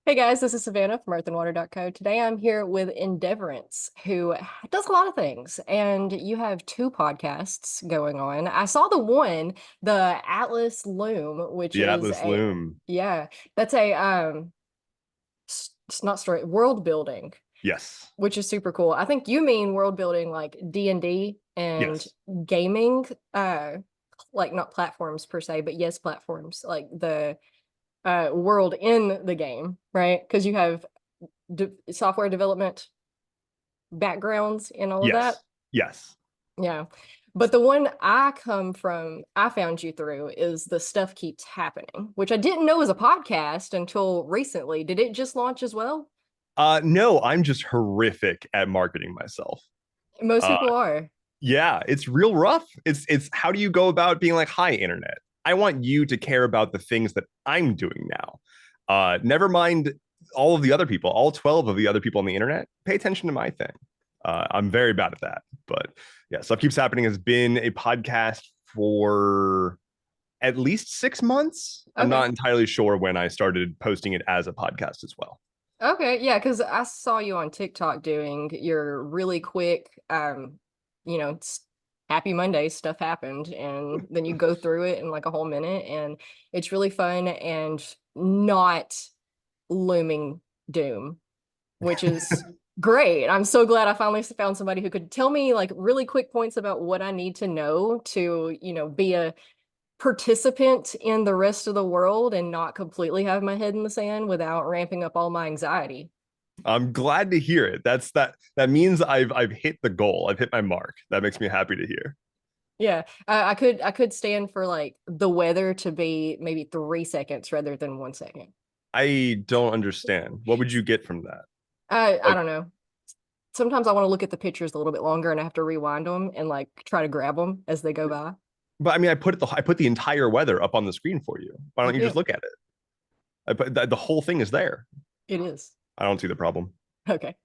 Hey guys, this is Savannah from earthandwater.co. Today I'm here with Endeavorance, who does a lot of things, and you have two podcasts going on. I saw the one, the Atlas Loom, which The is Atlas a Loom. yeah, that's a it's not story, world building, Yes. which is super cool. I think you mean world building like D&D and Yes. gaming, like not platforms per se, but yes, platforms, like the world in the game, right? Because you have software development backgrounds and all of that. Yes. Yes. Yeah. But the one I come from, I found you through is the Stuff Keeps Happening, which I didn't know was a podcast until recently. Did it just launch as well? No, I'm just horrific at marketing myself. Most Uh people are. yeah, it's real rough. It's how do you go about being like, "Hi internet. I want you to care about the things that I'm doing now." Never mind all of the other people, all 12 of the other people on the internet. Pay attention to my thing. I'm very bad at that. But yeah, Stuff Keeps Happening has been a podcast for at least 6 months. I'm Okay. not entirely sure when I started posting it as a podcast as well. Okay. Yeah, because I saw you on TikTok doing your really quick, it's Happy Monday stuff happened, and then you go through it in like a whole minute, and it's really fun and not looming doom, which is great. I'm so glad I finally found somebody who could tell me like really quick points about what I need to know to, be a participant in the rest of the world and not completely have my head in the sand without ramping up all my anxiety. I'm glad to hear it. That means I've hit the goal. I've hit my mark. That makes me happy to hear. Yeah, I could stand for like the weather to be maybe 3 seconds rather than 1 second. I don't understand. What would you get from that? I Like, don't know. Sometimes I want to look at the pictures a little bit longer and I have to rewind them and like try to grab them as they go by. but I mean, I put the entire weather up on the screen for you. Why don't you Yeah, just look at it? The whole thing is there. it is. I don't see the problem. Okay.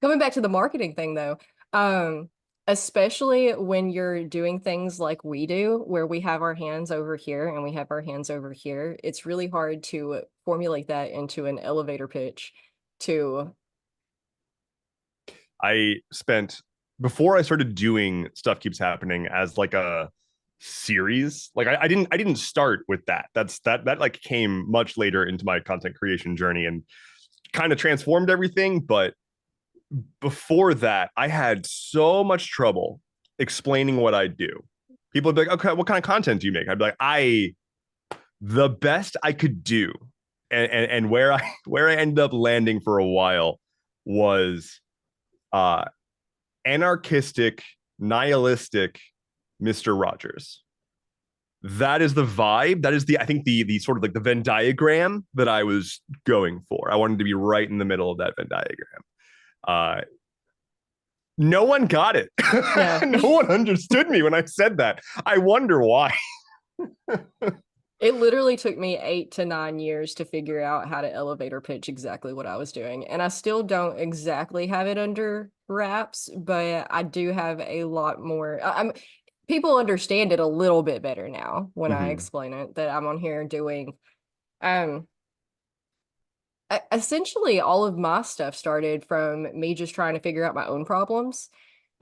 Coming back to the marketing thing though, um, especially when you're doing things like we do, where we have our hands over here and we have our hands over here, it's really hard to formulate that into an elevator pitch to, I spent before I started doing Stuff Keeps Happening as like a series. Like I didn't start with that. That like came much later into my content creation journey and kind of transformed everything. But before that, I had so much trouble explaining what I do. People would be like, okay, what kind of content do you make? I'd be like, the best I could do. And where I ended up landing for a while was uh anarchistic, nihilistic Mr. Rogers. That is the vibe. That is I think the sort of like the Venn diagram that I was going for. I wanted to be right in the middle of that Venn diagram. Uh, no one got it. yeah. No one understood me when I said that. I wonder why. It literally took me 8 to 9 years to figure out how to elevator pitch exactly what I was doing. And I still don't exactly have it under wraps, but I do have a lot more. People understand it a little bit better now when I Mm-hmm. explain it that I'm on here doing. Um, Essentially, all of my stuff started from me just trying to figure out my own problems.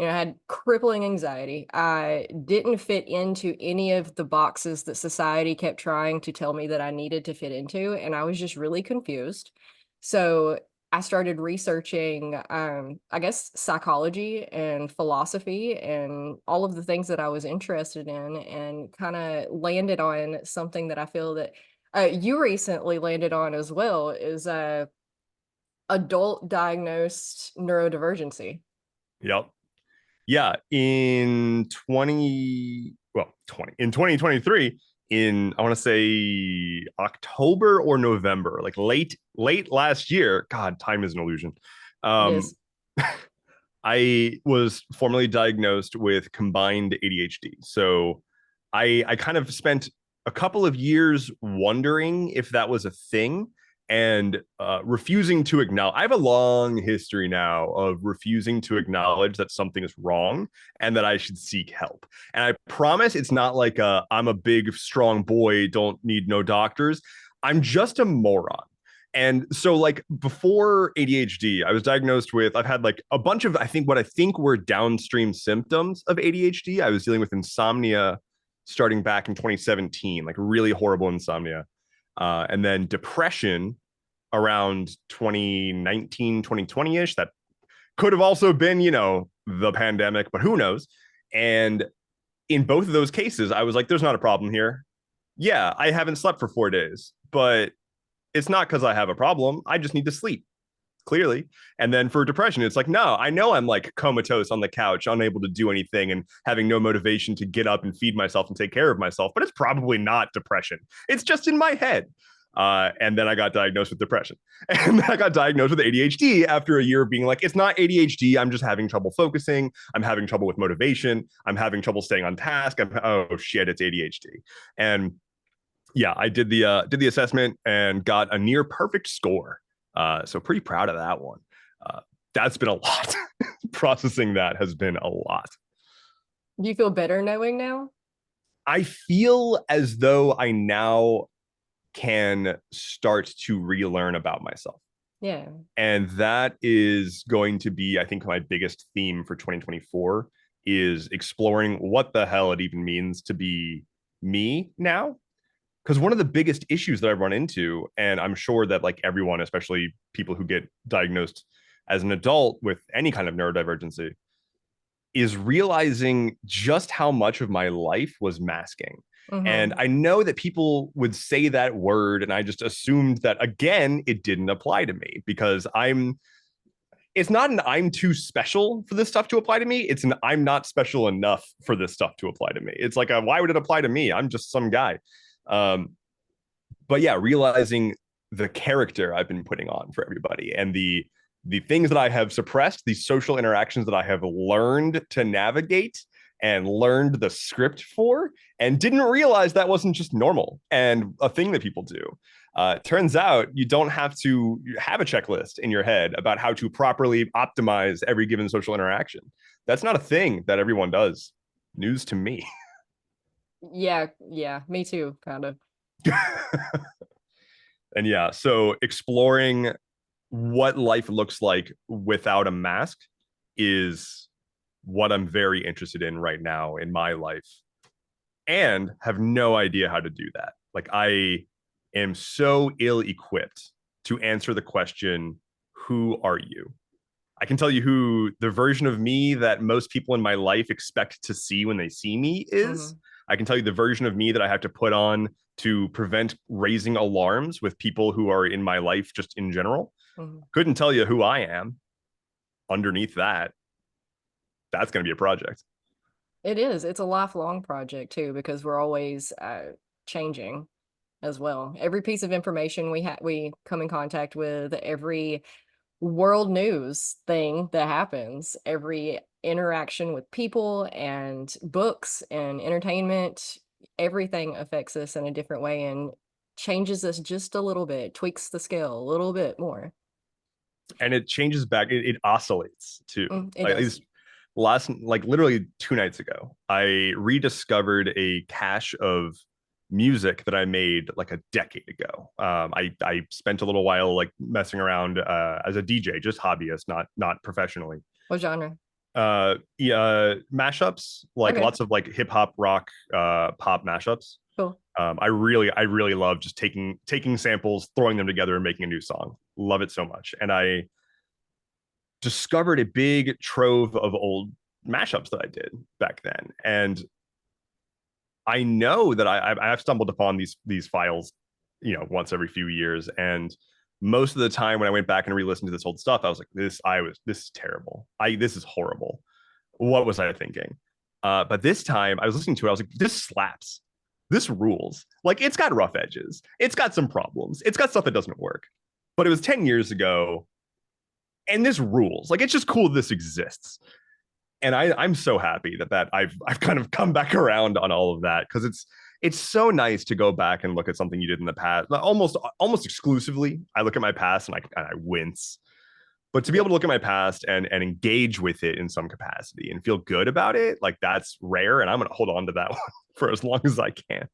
I had crippling anxiety. I didn't fit into any of the boxes that society kept trying to tell me that I needed to fit into, and I was just really confused. So I started researching, I guess, psychology and philosophy and all of the things that I was interested in, and kind of landed on something that I feel that you recently landed on as well is adult diagnosed neurodivergency. Yep. Yeah. In 2023, in I want to say October or November, like late last year. God, time is an illusion. It Um, is. I was formally diagnosed with combined ADHD. So I kind of spent a couple of years wondering if that was a thing and refusing to acknowledge. I have a long history now of refusing to acknowledge that something is wrong and that I should seek help. And I promise it's not like I'm a big, strong boy, don't need no doctors. I'm just a moron. And so like before ADHD, I was diagnosed with, I've had like a bunch of, I think what I think were downstream symptoms of ADHD. I was dealing with insomnia starting back in 2017, like really horrible insomnia. And then depression around 2019, 2020-ish. That could have also been, the pandemic, but who knows? And in both of those cases, I was like, there's not a problem here. Yeah, I haven't slept for 4 days, but it's not because I have a problem. I just need to sleep, clearly. And then for depression, it's like, no, I know I'm like comatose on the couch, unable to do anything and having no motivation to get up and feed myself and take care of myself, but it's probably not depression. It's just in my head. And then I got diagnosed with depression. And then I got diagnosed with ADHD after a year of being like, it's not ADHD. I'm just having trouble focusing. I'm having trouble with motivation. I'm having trouble staying on task. Oh shit, it's ADHD. And yeah, I did the assessment and got a near perfect score. So pretty proud of that one. Uh, that's been a lot. Processing that has been a lot. Do you feel better knowing now? I feel as though I now can start to relearn about myself. Yeah. And that is going to be, I think, my biggest theme for 2024 is exploring what the hell it even means to be me now. Because one of the biggest issues that I run into, and I'm sure that like everyone, especially people who get diagnosed as an adult with any kind of neurodivergency, is realizing just how much of my life was masking. And Mm-hmm. I know that people would say that word, and I just assumed that again, it didn't apply to me because it's not an I'm too special for this stuff to apply to me. It's an I'm not special enough for this stuff to apply to me. It's like, why would it apply to me? I'm just some guy. Um, but yeah, realizing the character I've been putting on for everybody and the things that I have suppressed, these social interactions that I have learned to navigate and learned the script for, and didn't realize that wasn't just normal and a thing that people do. Turns out you don't have to have a checklist in your head about how to properly optimize every given social interaction. That's not a thing that everyone does. News to me. Yeah, yeah, me too, kind of. And yeah, so exploring what life looks like without a mask is what I'm very interested in right now in my life, and have no idea how to do that. Like, I am so ill equipped to answer the question, who are you? I can tell you who the version of me that most people in my life expect to see when they see me is. Mm-hmm. I can tell you the version of me that I have to put on to prevent raising alarms with people who are in my life just in general. Mm-hmm. Couldn't tell you who I am underneath that. That's going to be a project. It is. It's a lifelong project too, because we're always changing as well. Every piece of information we come in contact with, every world news thing that happens, every interaction with people and books and entertainment, everything affects us in a different way and changes us just a little bit, tweaks the scale a little bit more. And it changes back, it oscillates too. It Like at does. least like literally 2 nights ago, I rediscovered a cache of music that I made like a decade ago. I spent a little while like messing around as a DJ, just hobbyist, not professionally. What genre? Yeah, mashups, like Okay, lots of like hip hop, rock, pop mashups. cool. I really love just taking samples, throwing them together, and making a new song. Love it so much. And I discovered a big trove of old mashups that I did back then. And I know that I have stumbled upon these files, once every few years. And most of the time when I went back and re-listened to this old stuff, I was like, this is terrible. This is horrible. What was I thinking? But this time I was listening to it, I was like, this slaps. This rules. Like, it's got rough edges. It's got some problems. It's got stuff that doesn't work. But it was 10 years ago, and this rules. Like, it's just cool this exists. And I'm so happy that I've kind of come back around on all of that, because it's so nice to go back and look at something you did in the past. Almost exclusively, I look at my past and I wince. But to be Yeah. able to look at my past and engage with it in some capacity and feel good about it, like, that's rare, and I'm going to hold on to that one for as long as I can.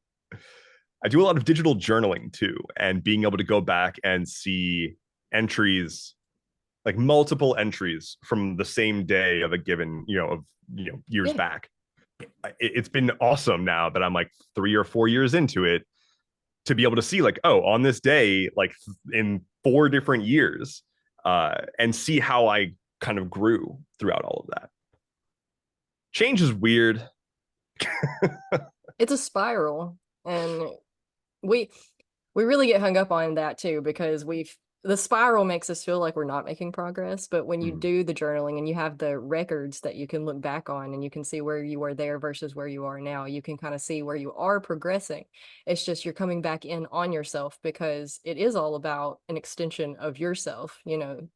I do a lot of digital journaling too, and being able to go back and see entries, like multiple entries from the same day of a given, years Yeah. back. It's been awesome now that I'm like 3 or 4 years into it to be able to see like, oh, on this day, like in 4 different years, and see how I kind of grew throughout all of that. Change is weird. It's a spiral. And we we really get hung up on that too because the spiral makes us feel like we're not making progress, but when you Mm. do the journaling and you have the records that you can look back on and you can see where you were there versus where you are now, you can kind of see where you are progressing. It's just you're coming back in on yourself because it is all about an extension of yourself,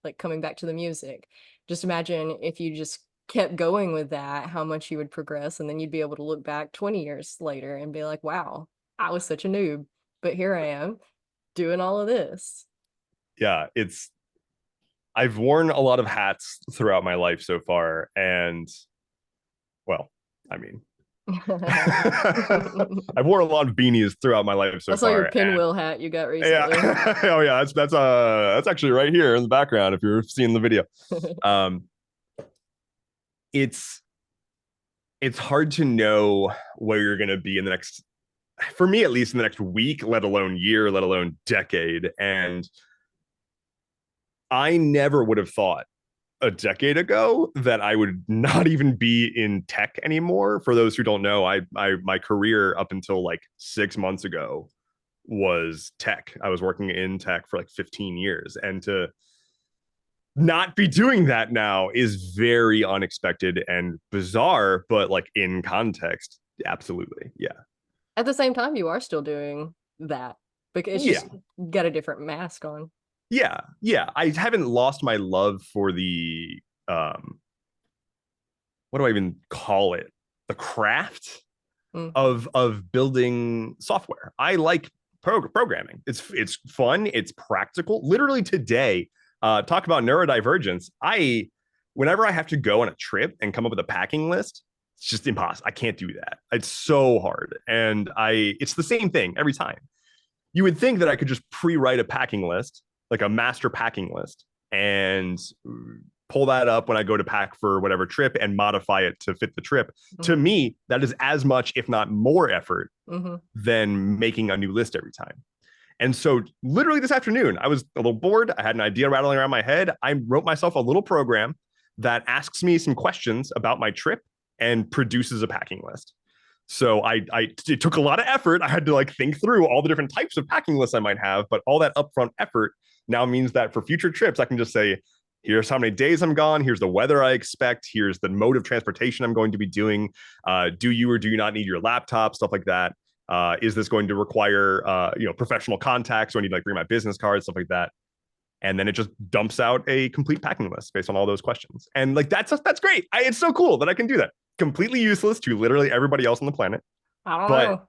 like coming back to the music. Just imagine if you just kept going with that, how much you would progress, and then you'd be able to look back 20 years later and be like, wow, I was such a noob, but here I am doing all of this. Yeah, I've worn a lot of hats throughout my life so far, and well, I mean, I've worn a lot of beanies throughout my life I so saw your far, and pinwheel hat you got recently. yeah, oh yeah, that's actually right here in the background if you're seeing the video. Um, it's it's hard to know where you're going to be in the next, for me at least, in the next week, let alone year, let alone decade. And I never would have thought a decade ago that I would not even be in tech anymore. For those who don't know, I my career up until like 6 months ago was tech. I was working in tech for like 15 years, and to not be doing that now is very unexpected and bizarre, but like in context, absolutely. Yeah. At the same time, you are still doing that because it's Yeah. just got a different mask on. Yeah. Yeah. I haven't lost my love for the what do I even call it? The craft Mm. of building software. I like programming. It's fun. It's practical. Literally today, talk about neurodivergence. Whenever I have to go on a trip and come up with a packing list, it's just impossible. I can't do that. It's so hard, and it's the same thing every time. You would think that I could just pre-write a packing list, like a master packing list, and pull that up when I go to pack for whatever trip and modify it to fit the trip. To Mm-hmm. me, that is as much, if not more, effort Mm-hmm. than making a new list every time. And so, literally this afternoon, I was a little bored. I had an idea rattling around my head. I wrote myself a little program that asks me some questions about my trip and produces a packing list. So it took a lot of effort. I had to like think through all the different types of packing lists I might have, but all that upfront effort now means that for future trips, I can just say, here's how many days I'm gone. Here's the weather I expect. Here's the mode of transportation I'm going to be doing. Do you or do you not need your laptop? Stuff like that. Is this going to require professional contacts? So I need to like bring my business cards, stuff like that. And then it just dumps out a complete packing list based on all those questions. And like that's great. It's so cool that I can do that. Completely useless to literally everybody else on the planet, I don't but know.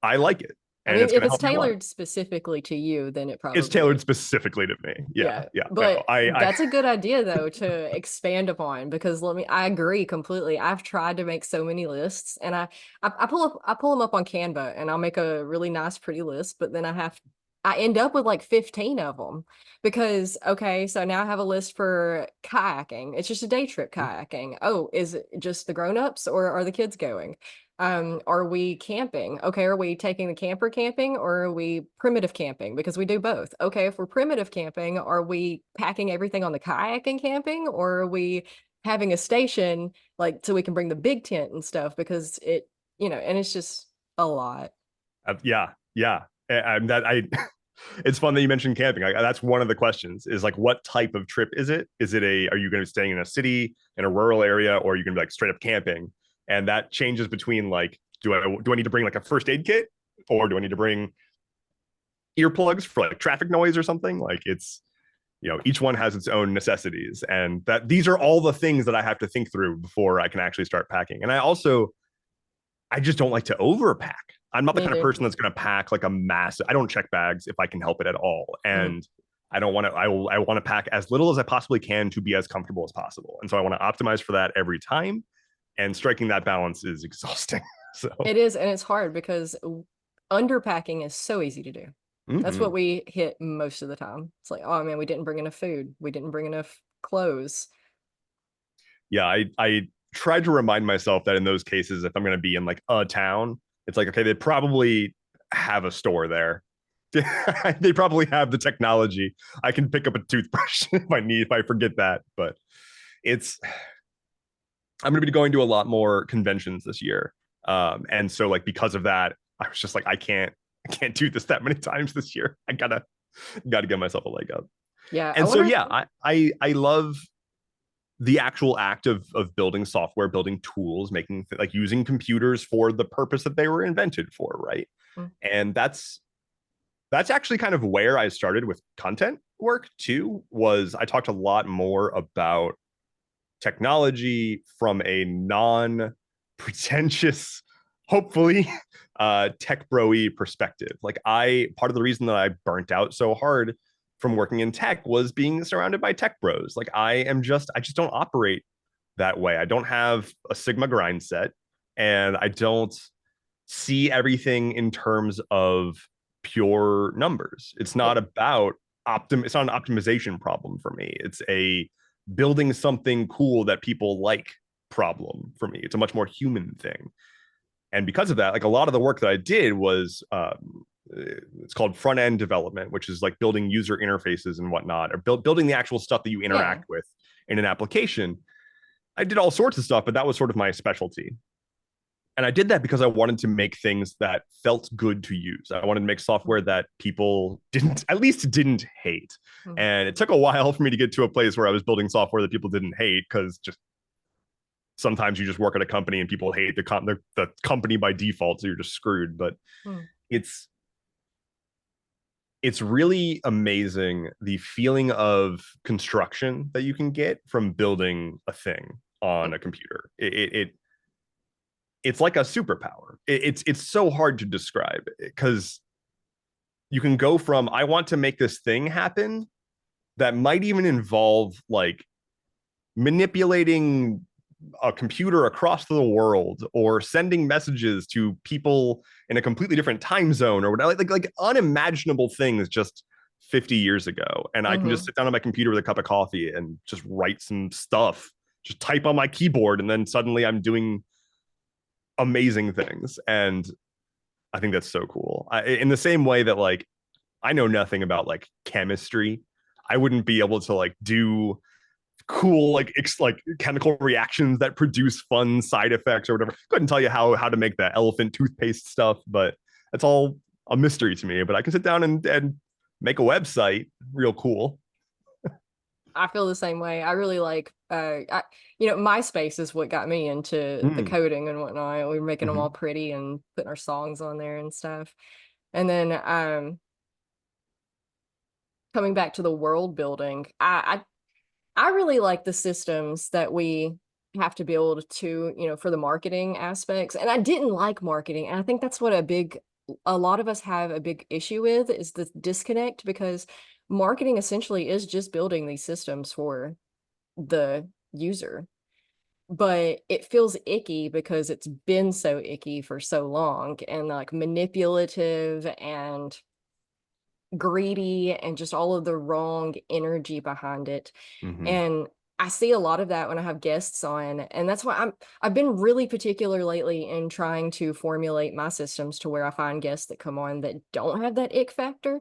I like it, I and mean, it's if going to it's help me a lot. tailored specifically to you, then it It's probably tailored is. specifically to me. Yeah, Yeah, yeah. No, but I that's a good idea though to expand upon because I agree completely. I've tried to make so many lists and I pull them up on Canva and I'll make a really nice pretty list, but then I end up with like 15 of them because okay, so now I have a list for kayaking. It's just a day trip kayaking. Oh, is it just the grown-ups or are the kids going? Are we camping? Okay, are we taking the camper camping or are we primitive camping? Because we do both. Okay, if we're primitive camping, are we packing everything on the kayaking camping or are we having a station like so we can bring the big tent and stuff because and it's just a lot. yeah, yeah. That I it's fun that you mentioned camping. That's one of the questions is like, what type of trip is it? Are you going to be staying in a city, in a rural area, or are you going to be like straight up camping? And that changes between like, do I need to bring like a first aid kit, or do I need to bring earplugs for like traffic noise or something? Like each one has its own necessities, and that these are all the things that I have to think through before I can actually start packing. And I just don't like to overpack. I'm not the kind of Neither. person that's going to pack like a massive. I don't check bags if I can help it at all, Mhm. and I don't want to. I want to pack as little as I possibly can to be as comfortable as possible, and so I want to optimize for that every time. And striking that balance is exhausting. So It is, and it's hard because Underpacking is so easy to do. That's what Mm-hmm. we hit most of the time. It's like, oh man, we didn't bring enough food. We didn't bring enough clothes. Yeah, I tried to remind myself that in those cases, if I'm going to be in like a town, it's like, okay, they probably have a store there. They probably have the technology. I can pick up a toothbrush if I forget that. But it's I'm going to be going to a lot more conventions this year, and so like because of that, I was just like, I can't do this that many times this year. I gotta give myself a leg up. Yeah, I And so wonder if yeah, I love the actual act of building software, building tools, making like using computers for the purpose that they were invented for, right? mm, And that's actually kind of where I started with content work too. Was I talked a lot more about technology from a non pretentious, hopefully, tech bro-y perspective. Like I, part of the reason that I burnt out so hard from working in tech was being surrounded by tech bros. Like I just don't operate that way. I don't have a Sigma grind set, and I don't see everything in terms of pure numbers. It's yeah, not about it's not an optimization problem for me. It's a building something cool that people like problem for me. It's a much more human thing. And because of that, like a lot of the work that I did was it's called front end development, which is like building user interfaces and whatnot, or building the actual stuff that you yeah. interact with in an application. I did all sorts of stuff, but that was sort of my specialty. And I did that because I wanted to make things that felt good to use. I wanted to make software that people didn't, at least didn't hate. Mm. And it took a while for me to get to a place where I was building software that people didn't hate, because just sometimes you just work at a company and people hate the company by default, so you're just screwed. But Mm. it's it's really amazing the feeling of construction that you can get from building a thing on a computer. It's like a superpower. It's so hard to describe because you can go from I want to make this thing happen that might even involve like manipulating a computer across the world or sending messages to people in a completely different time zone or whatever, like unimaginable things just 50 years ago. And I can just Hmm. sit down on my computer with a cup of coffee and just write some stuff, just type on my keyboard, and then suddenly I'm doing amazing things. And I think that's so cool. In the same way that like I know nothing about like chemistry, I wouldn't be able to like do cool like chemical reactions that produce fun side effects or whatever. Couldn't tell you how to make that elephant toothpaste stuff, but it's all a mystery to me. But I can sit down and make a website real cool. I feel the same way. I really like, MySpace is what got me into the Mm. coding and whatnot. We were making them Mm-hmm. all pretty and putting our songs on there and stuff. And then coming back to the world building, I really like the systems that we have to build to, for the marketing aspects. And I didn't like marketing. And I think that's what a lot of us have a big issue with is the disconnect because marketing essentially is just building these systems for the user. But it feels icky because it's been so icky for so long and like manipulative and greedy and just all of the wrong energy behind it. Mm-hmm. And I see a lot of that when I have guests on. And that's why I've been really particular lately in trying to formulate my systems to where I find guests that come on that don't have that ick factor.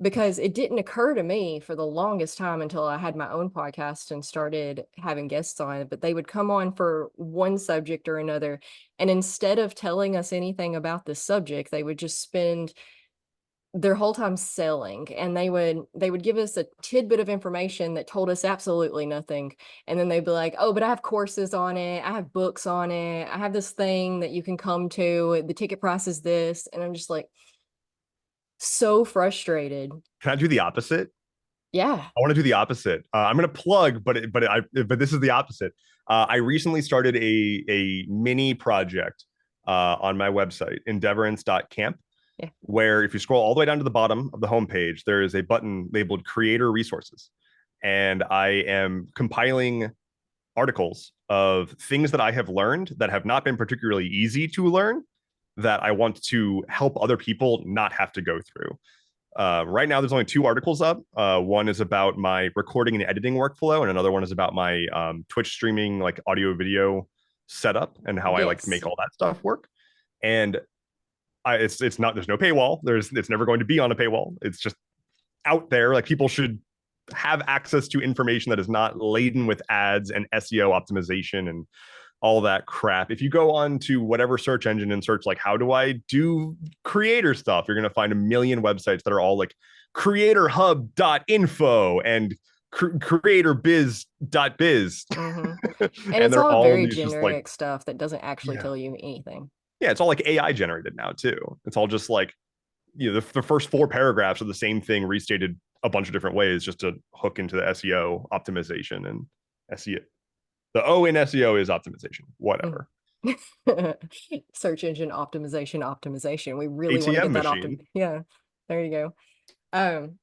Because it didn't occur to me for the longest time until I had my own podcast and started having guests on, but they would come on for one subject or another. And instead of telling us anything about the subject, they would just spend their whole time selling, and they would give us a tidbit of information that told us absolutely nothing, and then they'd be like, oh, but I have courses on it, I have books on it, I have this thing that you can come to, the ticket price is this, and I'm just like so frustrated. Can I do the opposite? Yeah. I want to do the opposite. I'm going to plug, but this is the opposite. I recently started a mini project on my website, Endeavorance.camp, Yeah. where if you scroll all the way down to the bottom of the homepage, there is a button labeled Creator Resources, and I am compiling articles of things that I have learned that have not been particularly easy to learn that I want to help other people not have to go through. Right now, there's only 2 articles up. One is about my recording and editing workflow, and another one is about my Twitch streaming, like audio video setup, and how I like to make Yes. all that stuff work. And it's not, there's no paywall. It's never going to be on a paywall. It's just out there. Like, people should have access to information that is not laden with ads and SEO optimization and all that crap. If you go on to whatever search engine and search like, how do I do creator stuff, you're going to find a million websites that are all like creatorhub.info and creatorbiz.biz. Mm-hmm. And And it's they're all all very these just like, generic stuff that doesn't actually yeah. tell you anything. Yeah, it's all like AI generated now too. It's all just like, the first 4 paragraphs are the same thing restated a bunch of different ways just to hook into the SEO optimization and SEO. The O in SEO is optimization, Mm. whatever. Search engine optimization. We really want to ATM get that machine. yeah, there you go.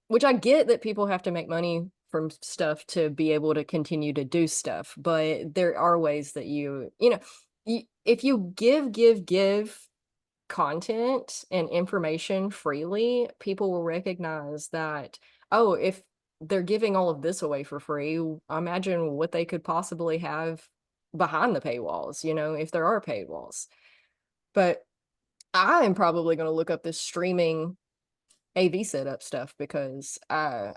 Which I get that people have to make money from stuff to be able to continue to do stuff, but there are ways that if you give content and information freely, people will recognize that, oh, if they're giving all of this away for free, imagine what they could possibly have behind the paywalls, if there are paywalls. But I am probably going to look up this streaming AV setup stuff because I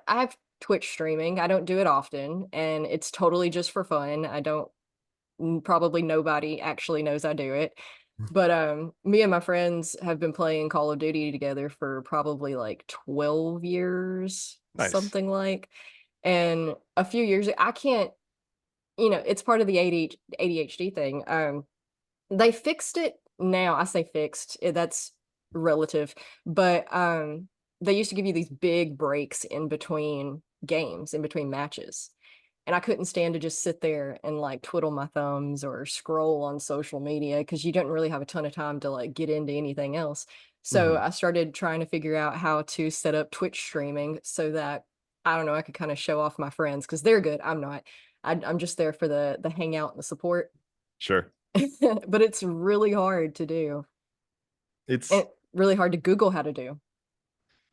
have Twitch streaming. I don't do it often, and it's totally just for fun. I don't Probably nobody actually knows I do it. But me and my friends have been playing Call of Duty together for probably like 12 years, Nice. something like. And a few years I can't, it's part of the ADHD thing. They fixed it now. I say fixed, that's relative, but they used to give you these big breaks in between games, in between matches. And I couldn't stand to just sit there and like twiddle my thumbs or scroll on social media because you don't really have a ton of time to like get into anything else. So Mm-hmm. I started trying to figure out how to set up Twitch streaming so that I don't know, I could kind of show off my friends because they're good. I'm not. I'm just there for the hangout and the support. Sure. But it's really hard to do It's, and really hard to Google how to do.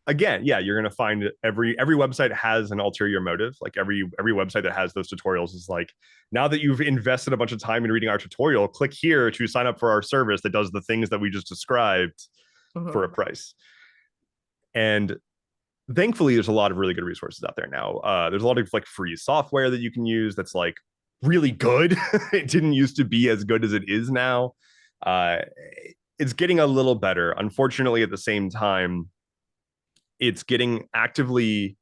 again, yeah, you're gonna find every website has an ulterior motive. Like every website that has those tutorials is like, now that you've invested a bunch of time in reading our tutorial, click here to sign up for our service that does the things that we just described for Mhm. a price. And thankfully, there's a lot of really good resources out there now. There's a lot of like free software that you can use that's like really good. It didn't used to be as good as it is now. Uh, it's getting a little better. Unfortunately, at the same time, it's getting actively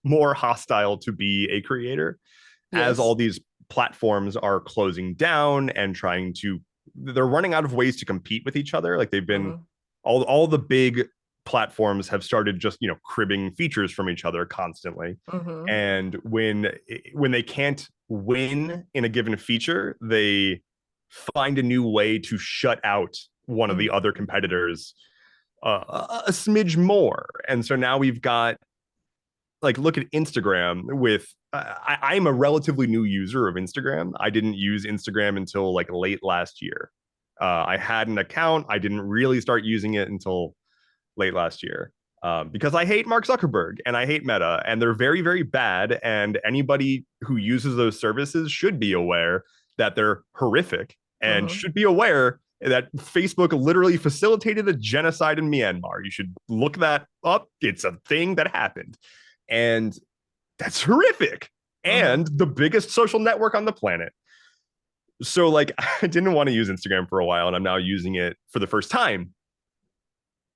more hostile to be a creator as Yes. all these platforms are closing down and they're running out of ways to compete with each other. Like, they've been, Mhm. all the big platforms have started just, cribbing features from each other constantly. Mhm. And when they can't win in a given feature, they find a new way to shut out one of the Mhm. other competitors a smidge more. And so now we've got, like, look at Instagram with, I'm a relatively new user of Instagram. I didn't use Instagram until like late last year. I had an account. I didn't really start using it until late last year, because I hate Mark Zuckerberg and I hate Meta, and they're very, very bad. And anybody who uses those services should be aware that they're horrific and Mhm. should be aware that Facebook literally facilitated a genocide in Myanmar. You should look that up. It's a thing that happened. And that's horrific. Mhm. And the biggest social network on the planet. So, like, I didn't want to use Instagram for a while, and I'm now using it for the first time.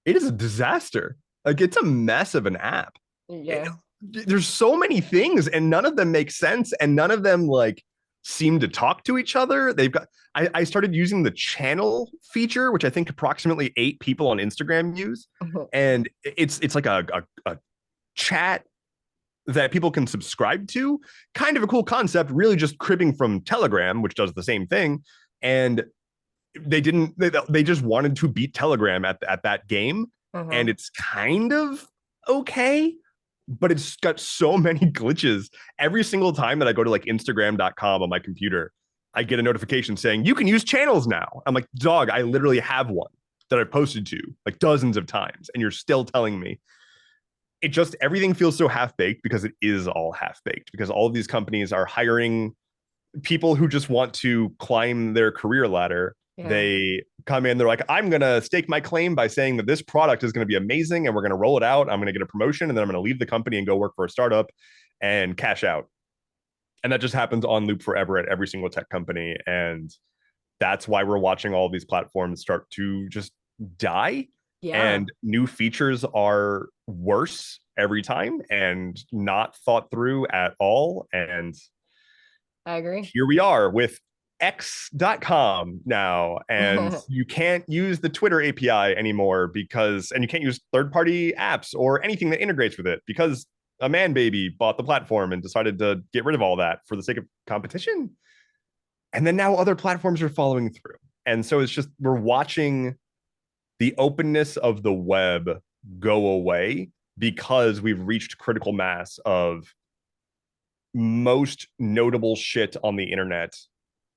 It is a disaster. Like, it's a mess of an app. It, Yeah. there's so many things, and none of them make sense, and none of them like seem to talk to each other. They've got. I started using the channel feature, which I think approximately 8 people on Instagram use, Mhm. and it's like a chat that people can subscribe to. Kind of a cool concept, really just cribbing from Telegram, which does the same thing. And they just wanted to beat Telegram at that game. And Mhm. it's kind of okay, but it's got so many glitches. Every single time that I go to like Instagram.com on my computer, I get a notification saying you can use channels now. I'm like, dog, I literally have one. that I've posted to like dozens of times, and you're still telling me. It just, everything feels so half baked because it is all half baked, because all of these companies are hiring people who just want to climb their career ladder. Yeah, They come in, they're like, I'm going to stake my claim by saying that this product is going to be amazing and we're going to roll it out. I'm going to get a promotion and then I'm going to leave the company and go work for a startup and cash out. And that just happens on loop forever at every single tech company. And that's why we're watching all these platforms start to just die. yeah, And new features are worse every time and not thought through at all. And I agree. here we are with x.com now, and you can't use the Twitter API anymore because, and you can't use third-party apps or anything that integrates with it because a man baby bought the platform and decided to get rid of all that for the sake of competition. And then now other platforms are following through. And so it's just, we're watching the openness of the web go away because we've reached critical mass of most notable shit on the internet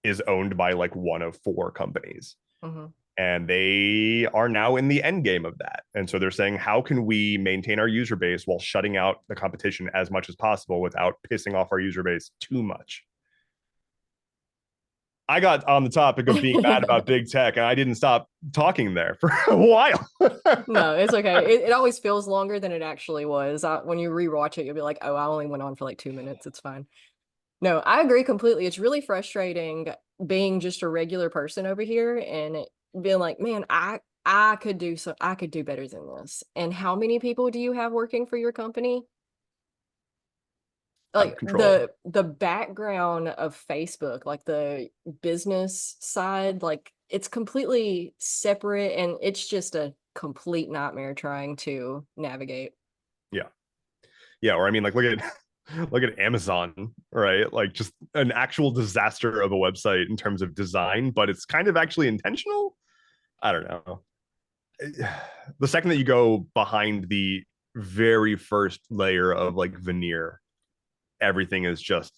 is owned by like one of four companies. Hmm. And they are now in the end game of that. And so they're saying, how can we maintain our user base while shutting out the competition as much as possible without pissing off our user base too much? I got on the topic of being mad about big tech and I didn't stop talking there for a while. No, it's okay. It always feels longer than it actually was. When you rewatch it, you'll be like, oh, I only went on for like 2 minutes. It's fine. No, I agree completely. It's really frustrating being just a regular person over here and being like, man, I could do so I could do better than this. And how many people do you have working for your company? Out of Like control. the background of Facebook, like the business side, like it's completely separate and it's just a complete nightmare trying to navigate. Yeah. Yeah. Or I mean, like, look at look at Amazon, right? Like just an actual disaster of a website in terms of design, but it's kind of actually intentional. I don't know. The second that you go behind the very first layer of like veneer, everything is just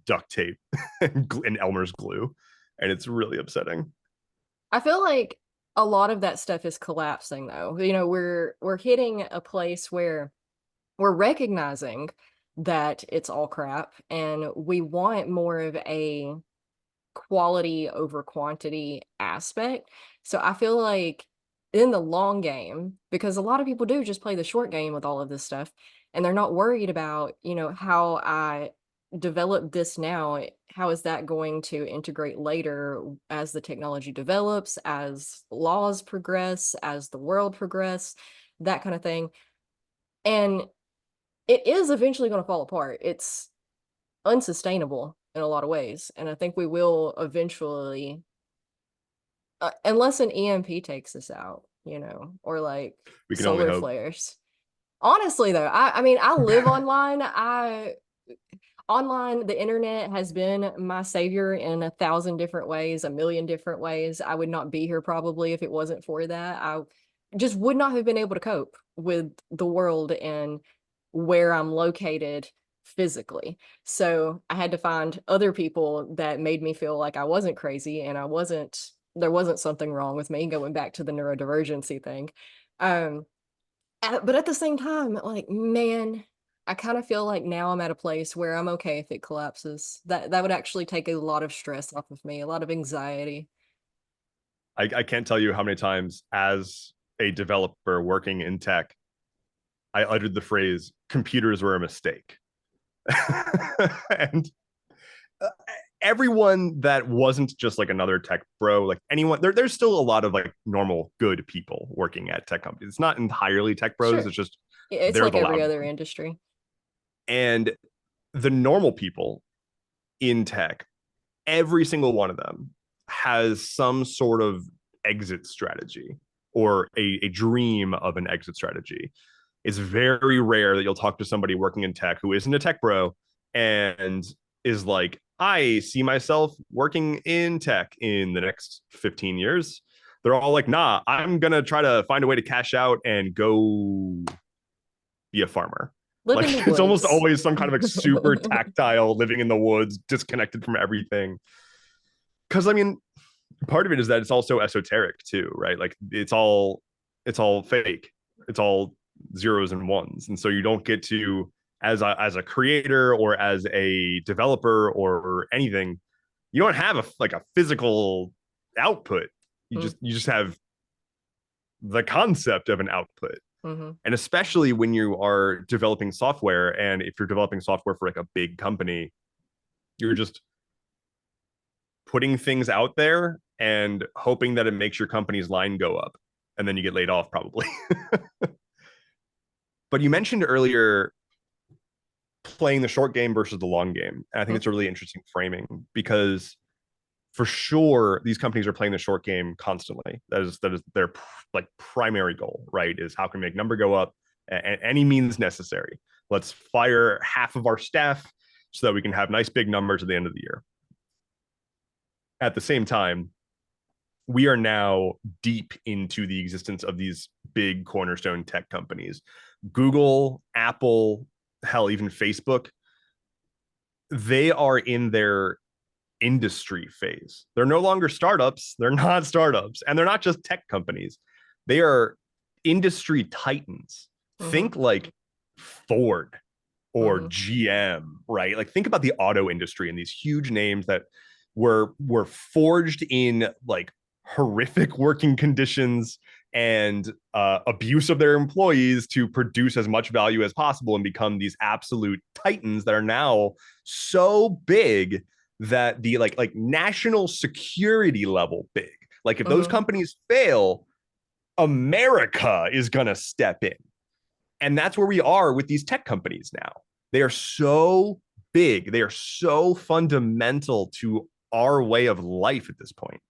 duct tape and Elmer's glue. And it's really upsetting. I feel like a lot of that stuff is collapsing though. You know, we're hitting a place where we're recognizing that it's all crap and we want more of a quality over quantity aspect. So I feel like in the long game, because a lot of people do just play the short game with all of this stuff, and they're not worried about, how I develop this now, how is that going to integrate later as the technology develops, as laws progress, as the world progress, that kind of thing. And it is eventually going to fall apart. It's unsustainable in a lot of ways. And I think we will eventually, unless an EMP takes us out, or like We can only solar hope. flares. Honestly, though, I mean, I live online. Online, the internet has been my savior in 1,000 different ways, a million different ways. I would not be here probably if it wasn't for that. I just would not have been able to cope with the world and where I'm located physically. So I had to find other people that made me feel like I wasn't crazy and there wasn't something wrong with me, going back to the neurodivergency thing. Um, but at the same time, like, man, I kind of feel like now I'm at a place where I'm okay if it collapses. That would actually take a lot of stress off of me, a lot of anxiety. I can't tell you how many times as a developer working in tech, I uttered the phrase, computers were a mistake. And everyone that wasn't just like another tech bro, like anyone, there's still a lot of like normal, good people working at tech companies. It's not entirely tech bros, Sure. it's just It's they're like the every loud other ones. industry. And the normal people in tech, every single one of them has some sort of exit strategy or a dream of an exit strategy. It's very rare that you'll talk to somebody working in tech who isn't a tech bro and is like, I see myself working in tech in the next 15 years. They're all like, nah, I'm going to try to find a way to cash out and go be a farmer. Live in the Like it's almost woods. always some kind of like super tactile living in the woods, disconnected from everything. Because I mean, part of it is that it's also esoteric too, right? Like it's all fake. It's all zeros and ones. And so you don't get to, as a creator or as a developer or anything, you don't have a physical output. You Mm, just have the concept of an output. mm-hmm. And especially when you are developing software, and if you're developing software for like a big company, you're just putting things out there and hoping that it makes your company's line go up, and then you get laid off probably. But you mentioned earlier playing the short game versus the long game. And I think it's a really interesting framing, because for sure these companies are playing the short game constantly. That is their like primary goal, right? Is how can we make number go up at any means necessary. Let's fire half of our staff so that we can have nice big numbers at the end of the year. At the same time, we are now deep into the existence of these big cornerstone tech companies. Google, Apple, hell, even Facebook, they are in their industry phase. They're no longer startups. They're not startups. And they're not just tech companies. They are industry titans. Mm-hmm. Think like Ford or Mm-hmm. GM, right? Like think about the auto industry and these huge names that were forged in like horrific working conditions and abuse of their employees to produce as much value as possible and become these absolute titans that are now so big that the like national security level big. Like if those Mm-hmm. companies fail, America is gonna step in. And that's where we are with these tech companies now. They are so big, they are so fundamental to our way of life at this point,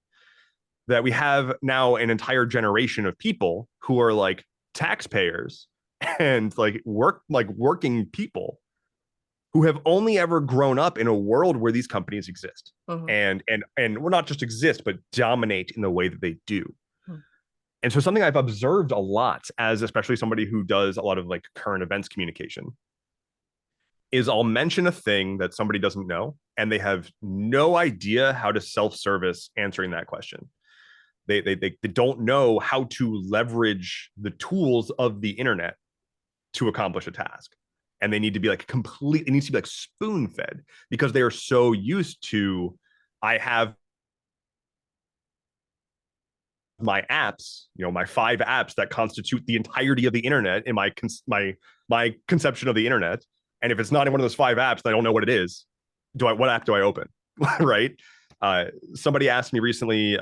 that we have now an entire generation of people who are like taxpayers and like working people who have only ever grown up in a world where these companies exist, Mm-hmm. and we're not just exist but dominate in the way that they do. Mm-hmm. And so something I've observed a lot, as especially somebody who does a lot of like current events communication, is I'll mention a thing that somebody doesn't know and they have no idea how to self-service answering that question. They don't know how to leverage the tools of the internet to accomplish a task. And they need to be like complete, it needs to be like spoon fed, because they are so used to, I have my apps, my 5 apps that constitute the entirety of the internet in my conception of the internet. And if it's not in one of those 5 apps, I don't know what it is. What app do I open? Right? Somebody asked me recently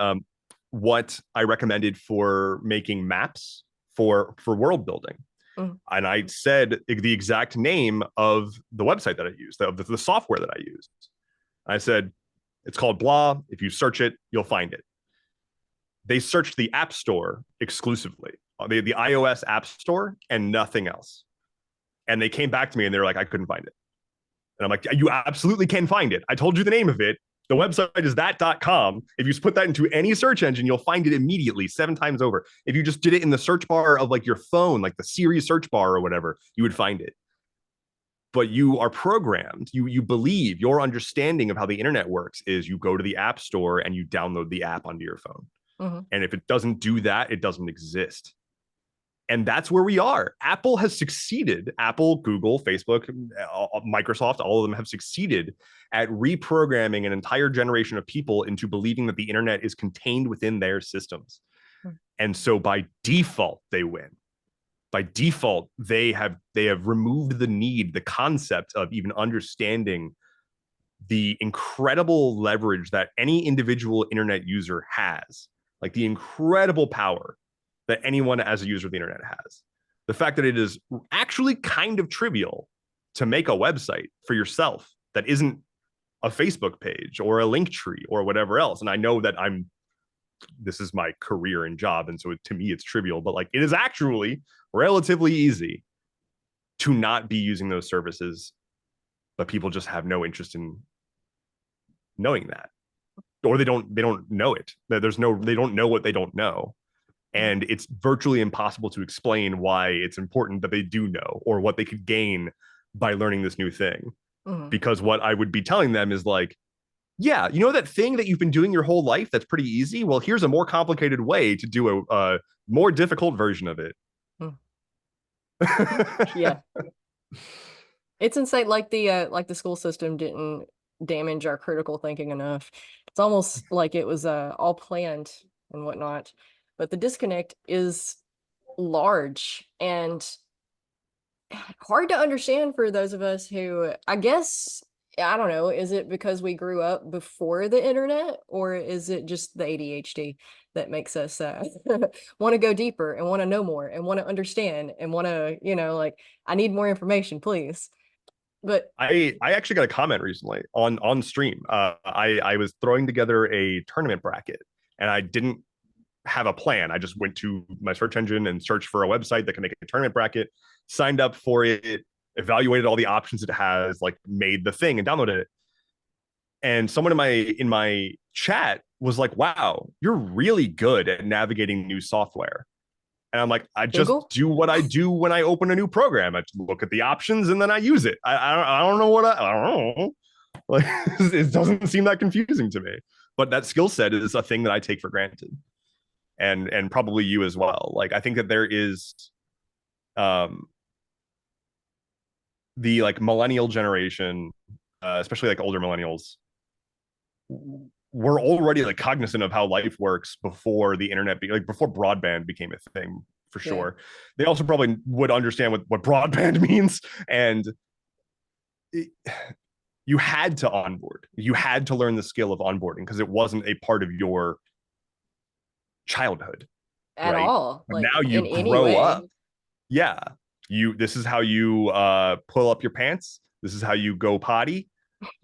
what I recommended for making maps for world building. Mm-hmm. And I said the exact name of the website that I used, the software that I used. I said, it's called blah. If you search it, you'll find it. They searched the App Store exclusively, the iOS App Store, and nothing else. And they came back to me and they were like, I couldn't find it. And I'm like, you absolutely can find it. I told you the name of it. The website is that.com. If you put that into any search engine, you'll find it immediately 7 times over. If you just did it in the search bar of like your phone, like the Siri search bar or whatever, you would find it. But you are programmed, you believe, your understanding of how the internet works is you go to the App Store and you download the app onto your phone. Mm-hmm. And if it doesn't do that, it doesn't exist. And that's where we are. Apple has succeeded. Apple, Google, Facebook, Microsoft, all of them have succeeded at reprogramming an entire generation of people into believing that the internet is contained within their systems. And so by default, they win. By default, they have removed the need, the concept of even understanding the incredible leverage that any individual internet user has, like the incredible power that anyone as a user of the internet has. The fact that it is actually kind of trivial to make a website for yourself that isn't a Facebook page or a link tree or whatever else. And I know that this is my career and job, and so to me it's trivial, but like it is actually relatively easy to not be using those services, but people just have no interest in knowing that, or they don't know it. They don't know what they don't know. And it's virtually impossible to explain why it's important that they do know, or what they could gain by learning this new thing. Mm-hmm. Because what I would be telling them is like, Yeah, you know that thing that you've been doing your whole life that's pretty easy? Well, here's a more complicated way to do a more difficult version of it. Hmm. Yeah. It's insane. Like the school system didn't damage our critical thinking enough. It's almost like it was all planned and whatnot. But the disconnect is large and hard to understand for those of us who, I guess, I don't know, is it because we grew up before the internet, or is it just the ADHD that makes us want to go deeper and want to know more and want to understand and want to, like, I need more information, please. But I actually got a comment recently on stream. I was throwing together a tournament bracket, and I didn't have a plan. I just went to my search engine and searched for a website that can make a tournament bracket, signed up for it, evaluated all the options it has, like made the thing and downloaded it. And someone in my chat was like, "Wow, you're really good at navigating new software." And I'm like, I just Google? do what I do when I open a new program. I look at the options and then I use it. I don't know what I don't know. Like, it doesn't seem that confusing to me. But that skill set is a thing that I take for granted, and probably you as well. Like, I think that there is um the like millennial generation, especially like older millennials, we're already like cognizant of how life works before the internet, like before broadband became a thing for Yeah. sure. They also probably would understand what broadband means, and it, you had to onboard. You had to learn the skill of onboarding because it wasn't a part of your childhood, At right? all, But like now you in any grow way. up. Yeah, you. This is how you pull up your pants. This is how you go potty.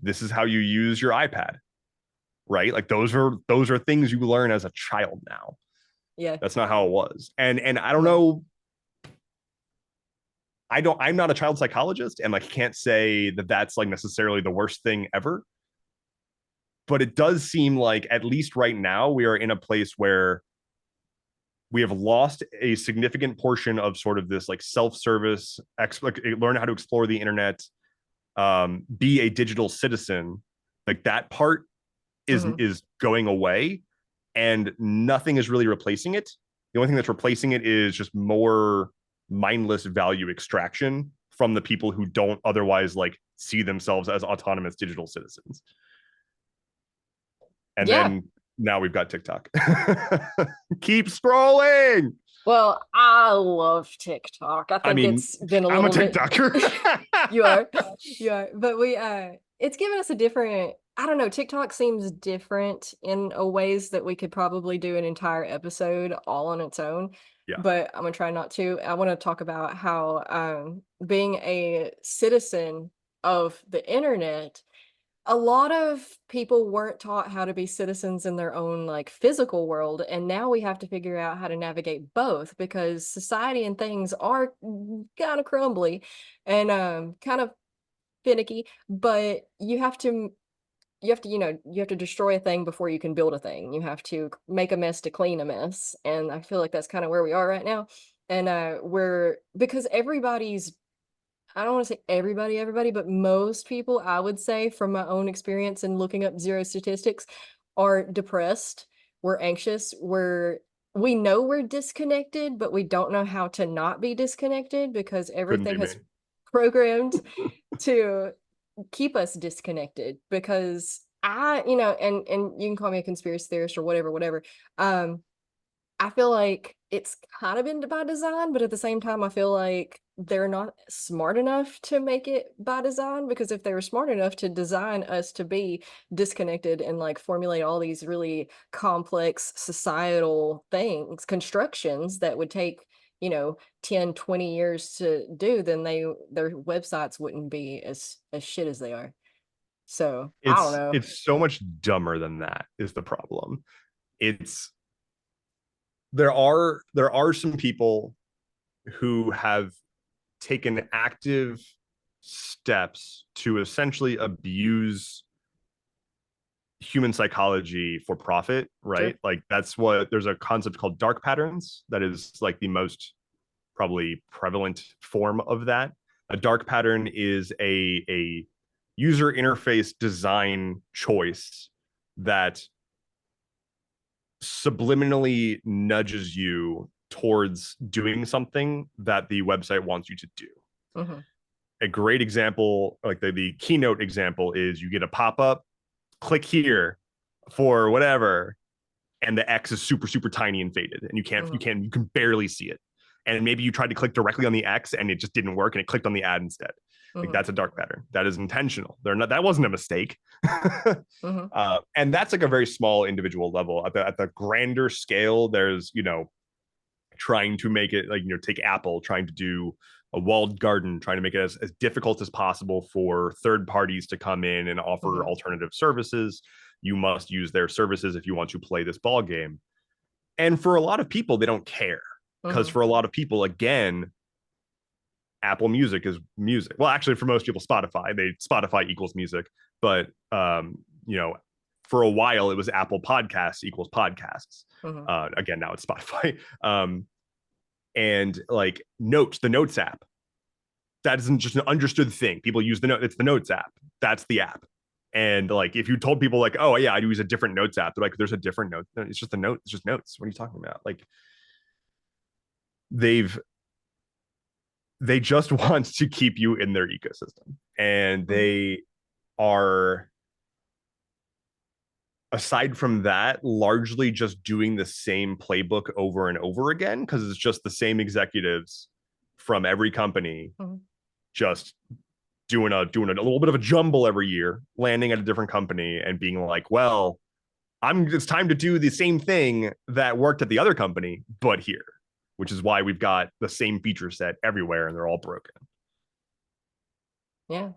This is how you use your iPad, right? Like those are things you learn as a child now. Yeah. That's not how it was. And I don't No. know. I'm not a child psychologist, and like can't say that that's like necessarily the worst thing ever. But it does seem like at least right now we are in a place where we have lost a significant portion of sort of this like self-service, like learn how to explore the internet, be a digital citizen. Like that part Hmm. is going away, and nothing is really replacing it. The only thing that's replacing it is just more mindless value extraction from the people who don't otherwise like see themselves as autonomous digital citizens. And Yeah. then now we've got TikTok. Keep scrolling. Well, I love TikTok. I I think mean, it's been a I'm a little bit. TikToker. You are. You are. But it's given us a different, I don't know, TikTok seems different in a ways that we could probably do an entire episode all on its own. Yeah, But I'm gonna try not to. I want to talk about how being a citizen of the internet, a lot of people weren't taught how to be citizens in their own like physical world, and now we have to figure out how to navigate both because society and things are kind of crumbly and kind of finicky, but you have to destroy a thing before you can build a thing. You have to make a mess to clean a mess, and I feel like that's kind of where we are right now. And we're because everybody's, I don't want to say everybody, but most people, I would say, from my own experience and looking up zero statistics, are depressed. We're anxious. We know we're disconnected, but we don't know how to not be disconnected because couldn't everything be me. has programmed to keep us disconnected. Because and you can call me a conspiracy theorist or whatever, whatever. Um, I feel like it's kind of been by design, but at the same time, I feel like they're not smart enough to make it by design because if they were smart enough to design us to be disconnected and like formulate all these really complex societal things, constructions that would take, 10, 20 years to do, then their websites wouldn't be as shit as they are. So I don't know. It's so much dumber than that is the problem. It's there are some people who have taken active steps to essentially abuse human psychology for profit, Sure. right? Like that's what there's a concept called dark patterns that is like the most probably prevalent form of that. A dark pattern is a user interface design choice that subliminally nudges you towards doing something that the website wants you to do. Mm-hmm. A great example, like the keynote example, is you get a pop-up, click here for whatever, and the X is super, super tiny and faded, and you can barely see it. And maybe you tried to click directly on the X and it just didn't work and it clicked on the ad instead. Like Mm-hmm. that's a dark pattern. That is intentional. That wasn't a mistake. Mm-hmm. And that's like a very small individual level. At the grander scale, there's, trying to make it like, take Apple, trying to do a walled garden, trying to make it as difficult as possible for third parties to come in and offer Mm-hmm. alternative services. You must use their services if you want to play this ball game. And for a lot of people, they don't care, because Mm-hmm. for a lot of people, again, Apple Music is music. Well, actually, for most people, Spotify equals music, but for a while it was Apple Podcasts equals podcasts. Mm-hmm. Again, now it's Spotify. And like the Notes app, that isn't just an understood thing. People use it's the Notes app. That's the app. And like, if you told people like, oh yeah, I use a different Notes app, they're like, there's a different note. It's just a note. It's just Notes. What are you talking about? Like, they've they just want to keep you in their ecosystem, and Mm-hmm. they are, aside from that, largely just doing the same playbook over and over again, because it's just the same executives from every company, Mm-hmm. just doing a little bit of a jumble every year, landing at a different company and being like, well, it's time to do the same thing that worked at the other company, but here, which is why we've got the same feature set everywhere and they're all broken. Yeah.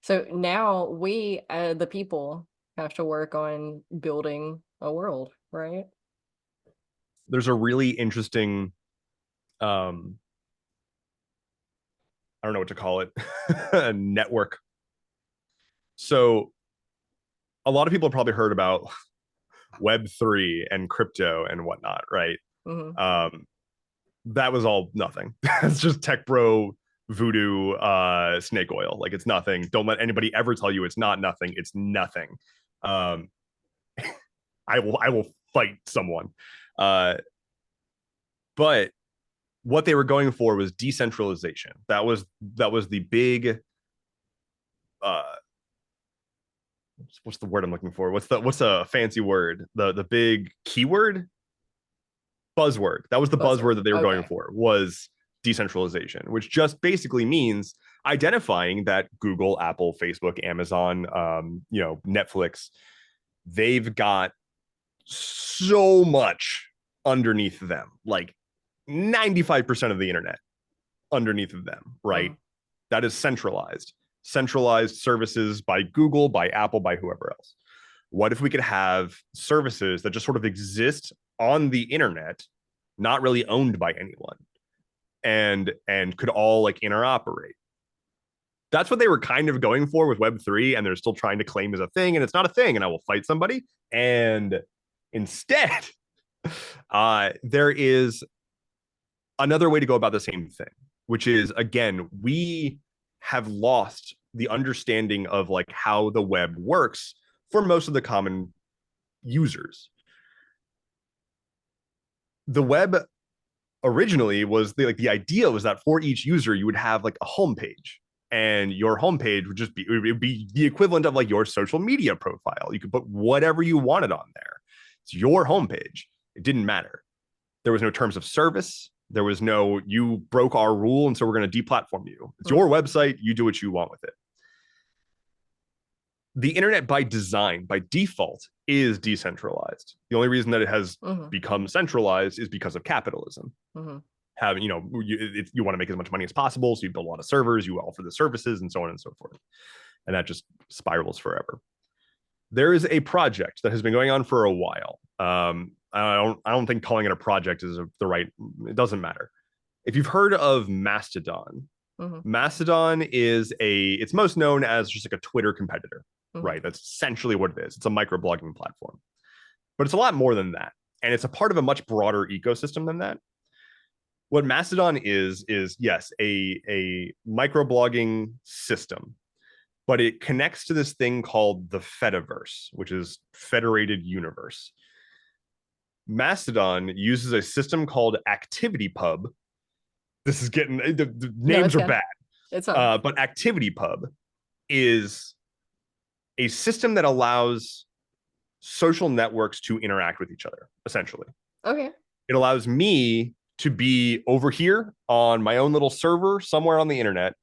So now we, the people, have to work on building a world, right? There's a really interesting, I don't know what to call it, network. So a lot of people have probably heard about Web3 and crypto and whatnot, right? Mm-hmm. That was all nothing. It's just tech bro voodoo, snake oil. Like, it's nothing. Don't let anybody ever tell you it's not nothing. It's nothing. Um, I will fight someone. Uh, but what they were going for was decentralization. That was the big, uh, what's the word I'm looking for? What's a fancy word? The big keyword, buzzword. That was the buzzword Buzzword. that they were going Okay. for, was decentralization, which just basically means identifying that Google, Apple, Facebook, Amazon, Netflix, they've got so much underneath them, like 95% of the internet underneath of them, right? Mm-hmm. That is centralized services by Google, by Apple, by whoever else. What if we could have services that just sort of exist on the internet, not really owned by anyone, and could all like interoperate? That's what they were kind of going for with Web3, and they're still trying to claim as a thing, and it's not a thing, and I will fight somebody. And instead, there is another way to go about the same thing, which is, again, we have lost the understanding of like how the web works for most of the common users. The web originally was the idea was that for each user you would have like a homepage, and your homepage would just be, it would be the equivalent of like your social media profile. You could put whatever you wanted on there. It's your homepage. It didn't matter. There was no terms of service. There was no, you broke our rule, and so we're going to deplatform you. It's Mm-hmm. your website. You do what you want with it. The internet, by design, by default, is decentralized. The only reason that it has Mm-hmm. become centralized is because of capitalism. Mm-hmm. Having, you want to make as much money as possible, so you build a lot of servers, you offer the services, and so on and so forth. And that just spirals forever. There is a project that has been going on for a while. I don't think calling it a project is the right. It doesn't matter. If you've heard of Mastodon, Mm-hmm. Mastodon it's most known as just like a Twitter competitor, Mm-hmm. right? That's essentially what it is. It's a microblogging platform, but it's a lot more than that, and it's a part of a much broader ecosystem than that. What Mastodon is yes, a microblogging system but it connects to this thing called the Fediverse, which is federated universe. Mastodon uses a system called ActivityPub. This is getting the No, names it's are good. bad, It's fine. but ActivityPub is a system that allows social networks to interact with each other, essentially. Okay. It allows me to be over here on my own little server somewhere on the internet,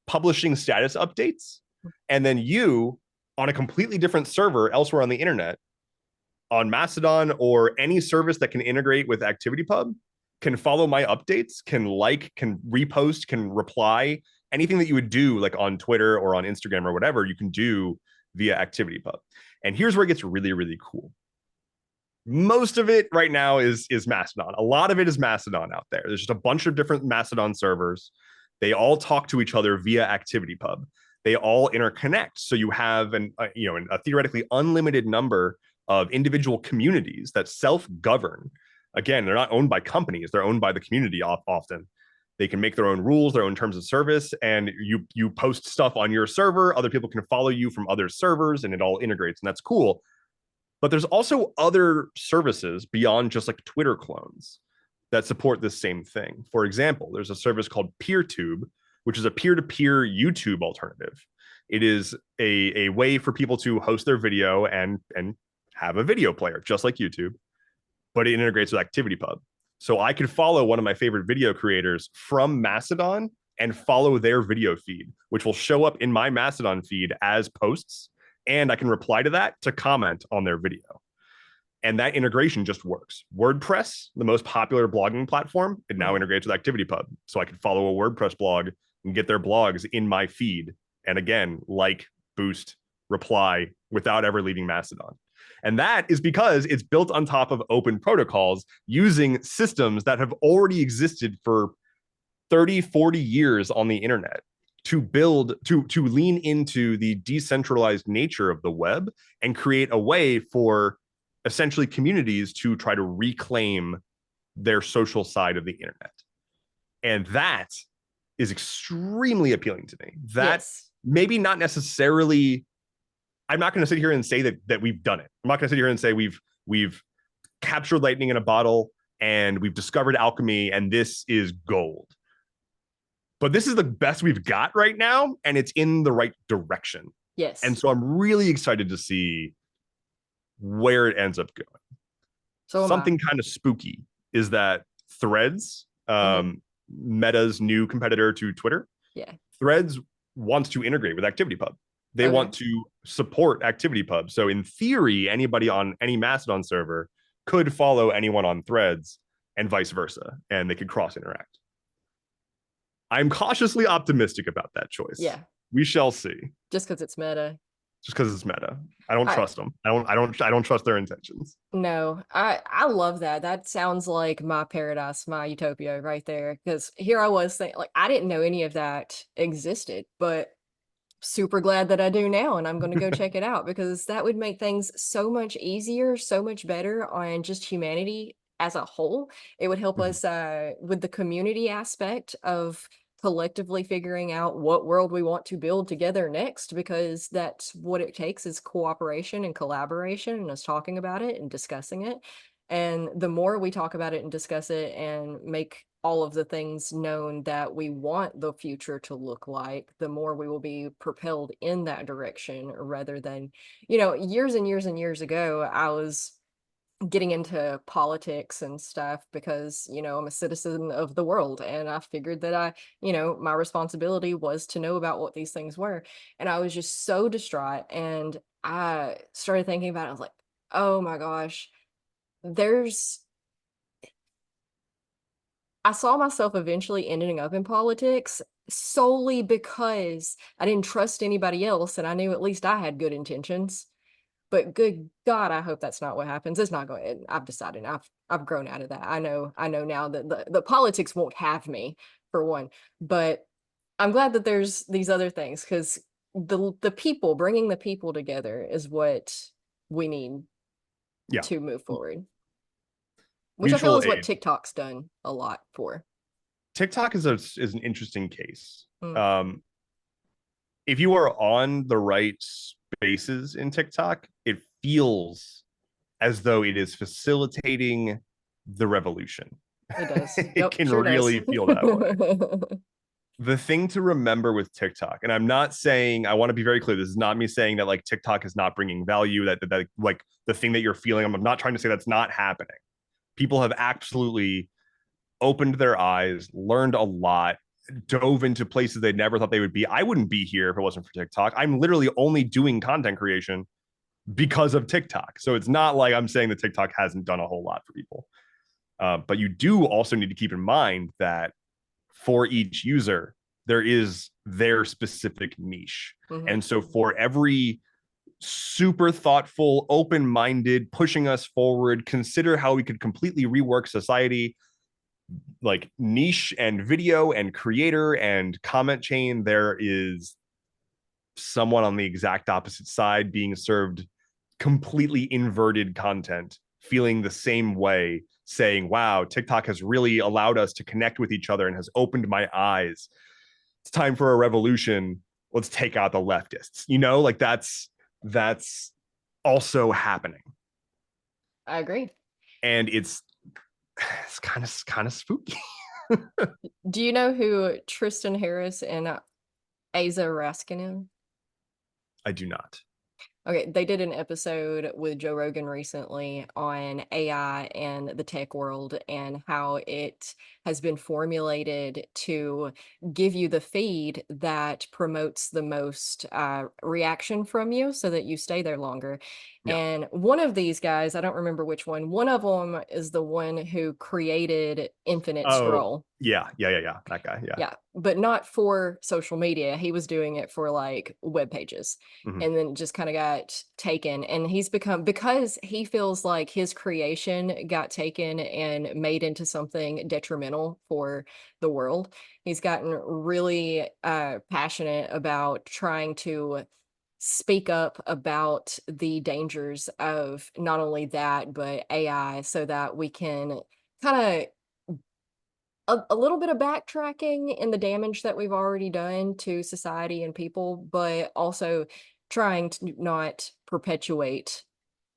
publishing status updates, and then you on a completely different server elsewhere on the internet, on Mastodon or any service that can integrate with ActivityPub, can follow my updates, can like, can repost, can reply. Anything that you would do like on Twitter or on Instagram or whatever, you can do via ActivityPub. And here's where it gets really, really cool. Most of it right now is Mastodon. A lot of it is Mastodon out there. There's just a bunch of different Mastodon servers. They all talk to each other via ActivityPub. They all interconnect. So you have a theoretically unlimited number of individual communities that self-govern. Again, they're not owned by companies; they're owned by the community often. They can make their own rules, their own terms of service, and you post stuff on your server. Other people can follow you from other servers, and it all integrates, and that's cool. But there's also other services beyond just like Twitter clones that support this same thing. For example, there's a service called PeerTube, which is a peer-to-peer YouTube alternative. It is a way for people to host their video and have a video player, just like YouTube, but it integrates with ActivityPub. So I could follow one of my favorite video creators from Mastodon and follow their video feed, which will show up in my Mastodon feed as posts, and I can reply to that to comment on their video. And that integration just works. WordPress, the most popular blogging platform, it now integrates with ActivityPub. So I can follow a WordPress blog and get their blogs in my feed. And again, like, boost, reply without ever leaving Mastodon. And that is because it's built on top of open protocols using systems that have already existed for 30, 40 years on the internet to lean into the decentralized nature of the web and create a way for essentially communities to try to reclaim their social side of the internet. And that is extremely appealing to me. That Yes. maybe not necessarily, I'm not going to sit here and say that we've done it. I'm not going to sit here and say we've captured lightning in a bottle and we've discovered alchemy and this is gold. But this is the best we've got right now, and it's in the right direction. Yes. And so I'm really excited to see where it ends up going. So am I. Something kind of spooky is that Threads, Meta's new competitor to Twitter, Yeah. Threads wants to integrate with ActivityPub. They Okay. want to support ActivityPub. So in theory, anybody on any Mastodon server could follow anyone on Threads and vice versa, and they could cross interact. I'm cautiously optimistic about that choice. Yeah. We shall see. Just because it's meta. Just because it's meta, I don't trust them. I don't trust their intentions. No, I love that. That sounds like my paradise, my utopia right there. Because here I was thinking, like, I didn't know any of that existed, but super glad that I do now, and I'm going to go check it out because that would make things so much easier, so much better on just humanity as a whole. It would help us with the community aspect of collectively figuring out what world we want to build together next, because that's what it takes is cooperation and collaboration and us talking about it and discussing it. And the more we talk about it and discuss it and make all of the things known that we want the future to look like, the more we will be propelled in that direction, rather than, years and years and years ago, I was getting into politics and stuff because, I'm a citizen of the world, and I figured that my responsibility was to know about what these things were. And I was just so distraught. And I started thinking about it. I was like, oh my gosh, I saw myself eventually ending up in politics solely because I didn't trust anybody else and I knew at least I had good intentions. But good God, I hope that's not what happens. It's not going. I've decided. I've grown out of that. I know now that the politics won't have me, for one. But I'm glad that there's these other things, because the people, bringing the people together is what we need Yeah, to move forward. Which I feel mutual is what aid. TikTok's done a lot for. TikTok is an interesting case. Mm. Um, if you are on the right spaces in TikTok, it feels as though it is facilitating the revolution. It does. It Yep, can sure does. really feel that way. The thing to remember with TikTok, and I'm not saying, I want to be very clear, this is not me saying that like TikTok is not bringing value, that like the thing that you're feeling, I'm not trying to say that's not happening. People have absolutely opened their eyes, learned a lot, dove into places they never thought they would be. I wouldn't be here if it wasn't for TikTok. I'm literally only doing content creation because of TikTok. So it's not like I'm saying that TikTok hasn't done a whole lot for people. But you do also need to keep in mind that for each user, there is their specific niche. Mhm. And so for every super thoughtful, open minded, pushing us forward, consider how we could completely rework society, like niche and video and creator and comment chain, there is someone on the exact opposite side being served completely inverted content, feeling the same way, saying, wow, TikTok has really allowed us to connect with each other and has opened my eyes. It's time for a revolution. Let's take out the leftists. You know, like that's also happening. I agree. And it's kind of spooky. Do you know who Tristan Harris and Asa Raskin is? I do not. Okay, they did an episode with Joe Rogan recently on AI and the tech world and how it has been formulated to give you the feed that promotes the most reaction from you so that you stay there longer. Yeah. And one of these guys, I don't remember which one of them is the one who created Infinite Oh, Scroll. yeah. That guy. Yeah. Yeah, but not for social media. He was doing it for like web pages. Mhm. And then just kind of got taken. And he's become, because he feels like his creation got taken and made into something detrimental for the world. He's gotten really passionate about trying to speak up about the dangers of not only that, but AI so that we can kind of a little bit of backtracking in the damage that we've already done to society and people, but also trying to not perpetuate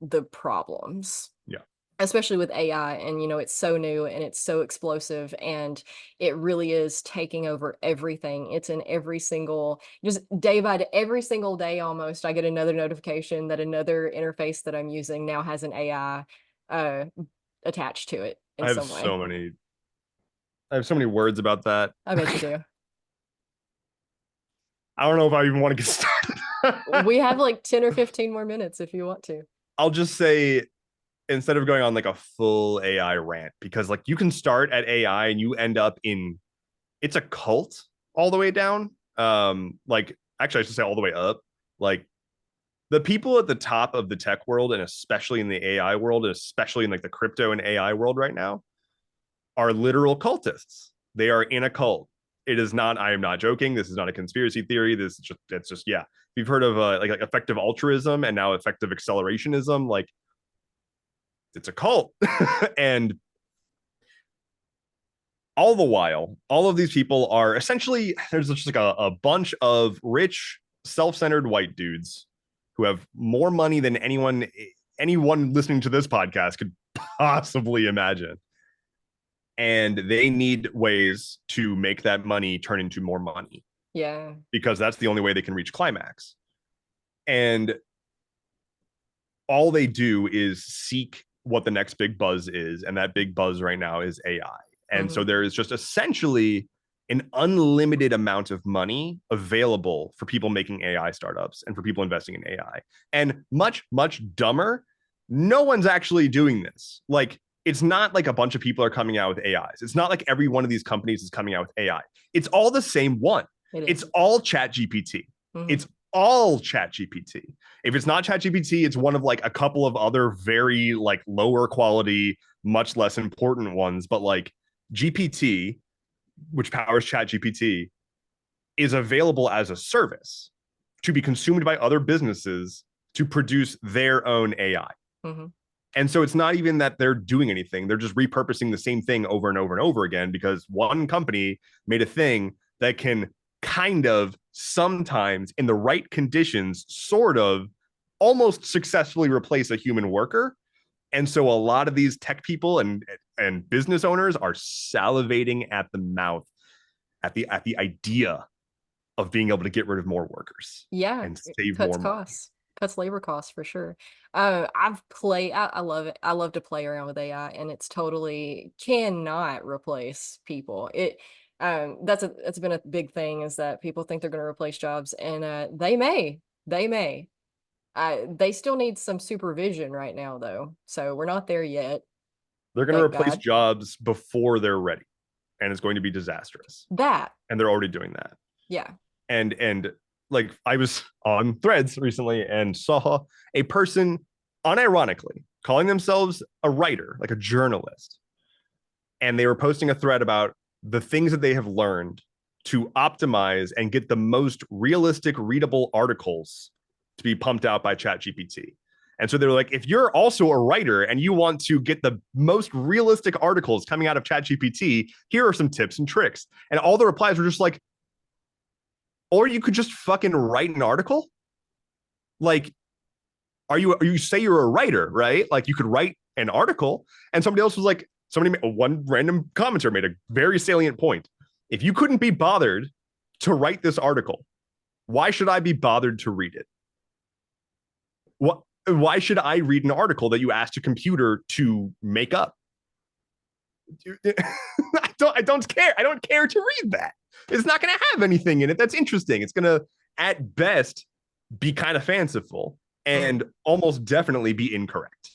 the problems, Yeah. especially with AI. And, it's so new and it's so explosive and it really is taking over everything. It's in every single, just day by day, every single day almost, I get another notification that another interface that I'm using now has an AI uh, attached to it I in have some way. so many I have so many words about that. I bet you do. I don't know if I even want to get started. We have like 10 or 15 more minutes if you want to. I'll just say, instead of going on like a full AI rant, because like you can start at AI and you end up in, it's a cult all the way down. Like actually I should say all the way up. Like the people at the top of the tech world, and especially in the AI world, and especially in like the crypto and AI world right now, are literal cultists. They are in a cult. It is not, I am not joking. This is not a conspiracy theory. This is just, it's just, yeah. If you've heard of like effective altruism and now effective accelerationism, like it's a cult. And all the while, all of these people are essentially, there's just like a bunch of rich, self-centered white dudes who have more money than anyone listening to this podcast could possibly imagine, and they need ways to make that money turn into more money Yeah. because that's the only way they can reach climax. And all they do is seek what the next big buzz is, and that big buzz right now is AI. And so Hmm. there is just essentially an unlimited amount of money available for people making AI startups and for people investing in AI. And much, much dumber, no one's actually doing this. Like, it's not like a bunch of people are coming out with AIs. It's not like every one of these companies is coming out with AI. It's all the same one. It It's is. all Chat GPT. Hmm. It's all Chat GPT. If it's not Chat GPT, it's one of like a couple of other very like lower quality, much less important ones. But like GPT, which powers Chat GPT, is available as a service to be consumed by other businesses to produce their own AI. Hmm. And so it's not even that they're doing anything. They're just repurposing the same thing over and over and over again because one company made a thing that can kind of sometimes in the right conditions sort of almost successfully replace a human worker. And so a lot of these tech people and business owners are salivating at the mouth at the idea of being able to get rid of more workers Yeah, and it save cuts more money. costs, cuts labor costs for sure. I love it. I love to play around with AI, and it's totally cannot replace people. That's been a big thing is that people think they're going to replace jobs, and they may. They still need some supervision right now, though, so we're not there yet. They're going to Thank replace God. jobs before they're ready, and it's going to be disastrous. That, And they're already doing that. yeah. And like I was on Threads recently and saw a person unironically calling themselves a writer, like a journalist, and they were posting a thread about the things that they have learned to optimize and get the most realistic readable articles to be pumped out by ChatGPT. And so they're like, if you're also a writer and you want to get the most realistic articles coming out of ChatGPT, here are some tips and tricks. And all the replies were just like, or you could just fucking write an article. Like, you say you're a writer, right? Like you could write an article. And somebody else was like, one random commenter made a very salient point. If you couldn't be bothered to write this article, why should I be bothered to read it? Why should I read an article that you asked a computer to make up? I don't care. I don't care to read that. It's not going to have anything in it that's interesting. It's going to, at best, be kind of fanciful Mm, and almost definitely be incorrect.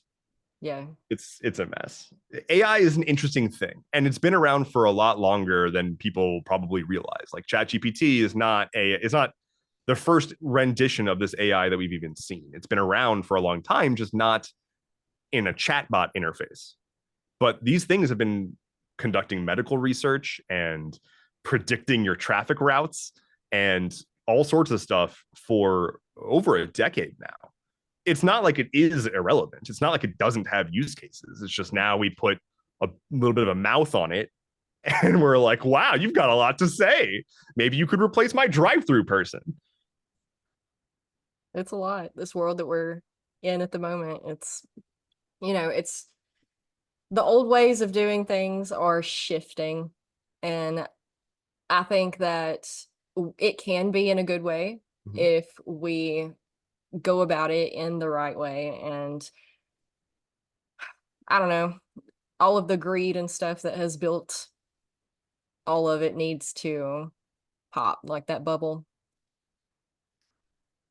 yeah. It's a mess. AI is an interesting thing, and it's been around for a lot longer than people probably realize. Like ChatGPT is not the first rendition of this AI that we've even seen. It's been around for a long time, just not in a chatbot interface. But these things have been conducting medical research and predicting your traffic routes and all sorts of stuff for over a decade now. It's not like it is irrelevant. It's not like it doesn't have use cases. It's just now we put a little bit of a mouth on it and we're like, wow, you've got a lot to say. Maybe you could replace my drive-through person. It's a lot. This world that we're in at the moment, it's the old ways of doing things are shifting. And I think that it can be in a good way Mm-hmm. if we go about it in the right way. And I don't know, all of the greed and stuff that has built all of it needs to pop like that bubble.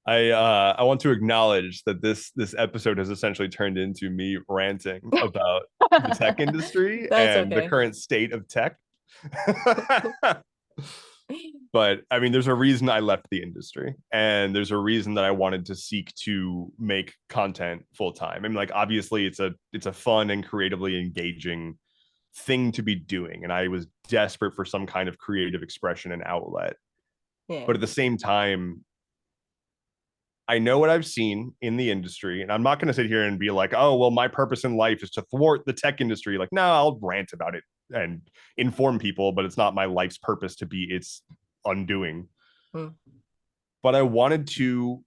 I want to acknowledge that this episode has essentially turned into me ranting about the tech industry That's and the okay. current state of tech. But I mean, there's a reason I left the industry, and there's a reason that I wanted to seek to make content full time. I mean, like obviously, it's a fun and creatively engaging thing to be doing, and I was desperate for some kind of creative expression and outlet. Yeah. But at the same time, I know what I've seen in the industry, and I'm not going to sit here and be like, oh, well, my purpose in life is to thwart the tech industry. Like, no, I'll rant about it and inform people, but it's not my life's purpose to be its undoing. Mm. But I wanted to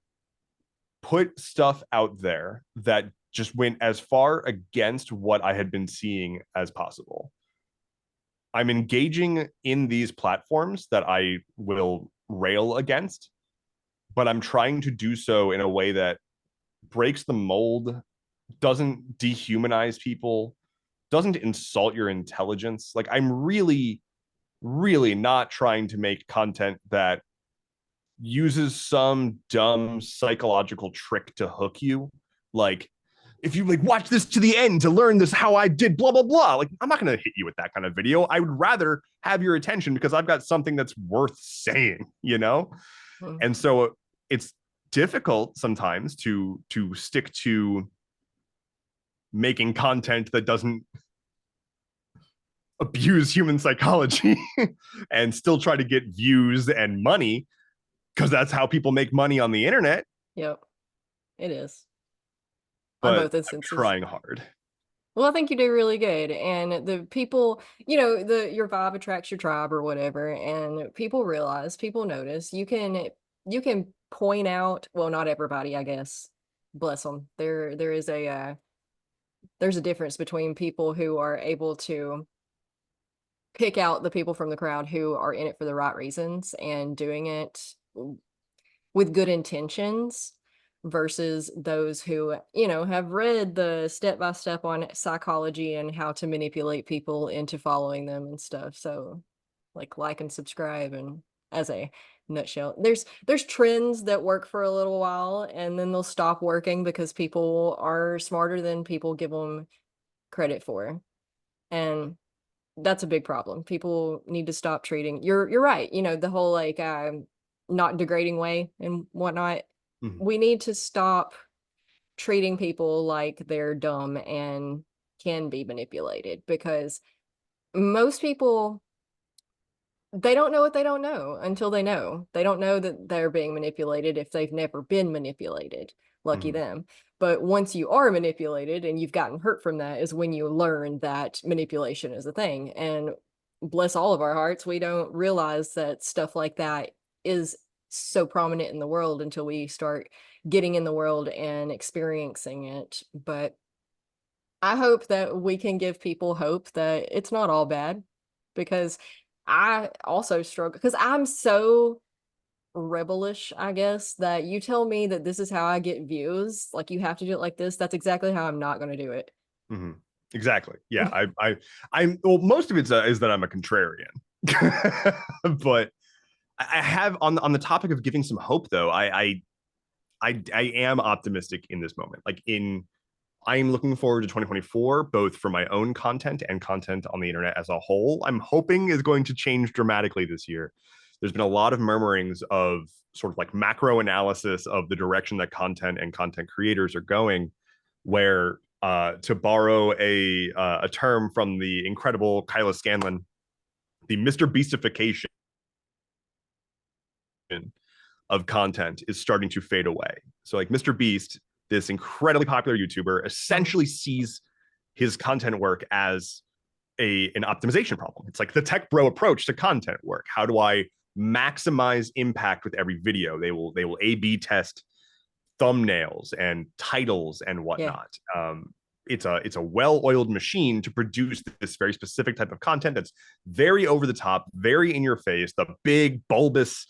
put stuff out there that just went as far against what I had been seeing as possible. I'm engaging in these platforms that I will rail against, but I'm trying to do so in a way that breaks the mold, doesn't dehumanize people, doesn't insult your intelligence. Like, I'm really, really not trying to make content that uses some dumb psychological trick to hook you. Like, if you like watch this to the end to learn this how I did blah blah blah, like I'm not going to hit you with that kind of video. I would rather have your attention because I've got something that's worth saying, you know? Mm. And so it's difficult sometimes to stick to making content that doesn't abuse human psychology and still try to get views and money because that's how people make money on the internet. Yep. It is on But both I'm instances. trying hard. Well, I think you do really good. And the people, the your vibe attracts your tribe or whatever. And people realize, people notice. You can point out, well, not everybody, I guess. Bless them. There's a difference between people who are able to pick out the people from the crowd who are in it for the right reasons and doing it with good intentions versus those who, have read the step by step on psychology and how to manipulate people into following them and stuff. So, like and subscribe, and as a nutshell, there's trends that work for a little while and then they'll stop working because people are smarter than people give them credit for. And that's a big problem. People need to stop treating, you're right, the whole like not degrading way and whatnot. Mhm. We need to stop treating people like they're dumb and can be manipulated, because most people, they don't know what they don't know until they know. They don't know that they're being manipulated if they've never been manipulated. Lucky Mhm. them. But once you are manipulated and you've gotten hurt from that is when you learn that manipulation is a thing. And bless all of our hearts, we don't realize that stuff like that is so prominent in the world until we start getting in the world and experiencing it. But I hope that we can give people hope that it's not all bad, because I also struggle because I'm so rebellish, I guess, that you tell me that this is how I get views, like you have to do it like this. That's exactly how I'm not going to do it. Mhm. Exactly. Yeah. I'm. Well, most of it is that I'm a contrarian, but I have on the topic of giving some hope though. I am optimistic in this moment. I am looking forward to 2024, both for my own content and content on the internet as a whole. I'm hoping is going to change dramatically this year. There's been a lot of murmurings of sort of like macro analysis of the direction that content and content creators are going, where to borrow a term from the incredible Kyla Scanlon, the Mr. Beastification of content is starting to fade away. So like Mr. Beast, this incredibly popular YouTuber, Mhm. essentially sees his content work as an optimization problem. It's like the tech bro approach to content work. How do I maximize impact with every video? They will A/B test thumbnails and titles and Yeah. whatnot. It's a well-oiled machine to produce this very specific type of content that's very over the top, very in your face, the big bulbous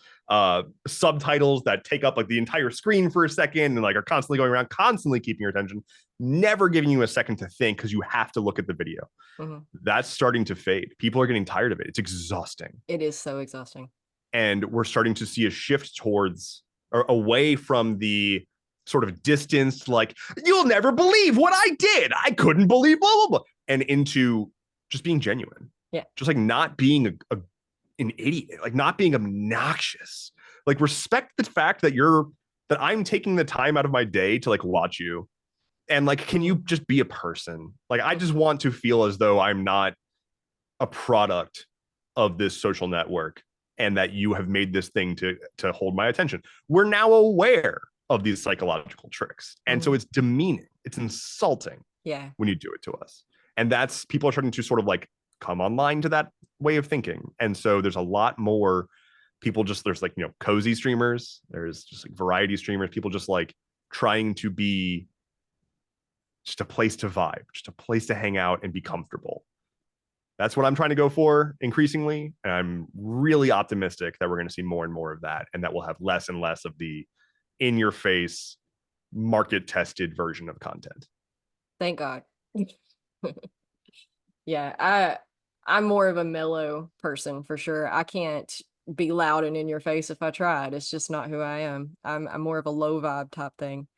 subtitles that take up like the entire screen for a second and like are constantly going around, constantly keeping your attention, never giving you a second to think because you have to look at the video. Mhm. That's starting to fade. People are getting tired of it. It's exhausting. It is so exhausting. And we're starting to see a shift towards or away from the sort of distanced, like, you'll never believe what I did. I couldn't believe blah, blah, blah. And into just being genuine. Yeah. Just like not being an idiot, like not being obnoxious. Like respect the fact that I'm taking the time out of my day to like watch you. And like, can you Mhm. just be a person? Like, I just Mhm. want to feel as though I'm not a product of this social network and that you have made this thing to hold my attention. We're now aware of these psychological tricks. And so Mhm. it's demeaning. It's insulting Yeah. when you do it to us. And that's people are starting to sort of like come online to that way of thinking. And so there's a lot more people just there's like, cozy streamers, there's just like variety streamers, people just like trying to be just a place to vibe, just a place to hang out and be comfortable. That's what I'm trying to go for increasingly. And I'm really optimistic that we're going to see more and more of that, and that we'll have less and less of the in your face, market tested version of content. Thank God. Yeah, I'm more of a mellow person for sure. I can't be loud and in your face if I tried. It's just not who I am. I'm more of a low vibe type thing.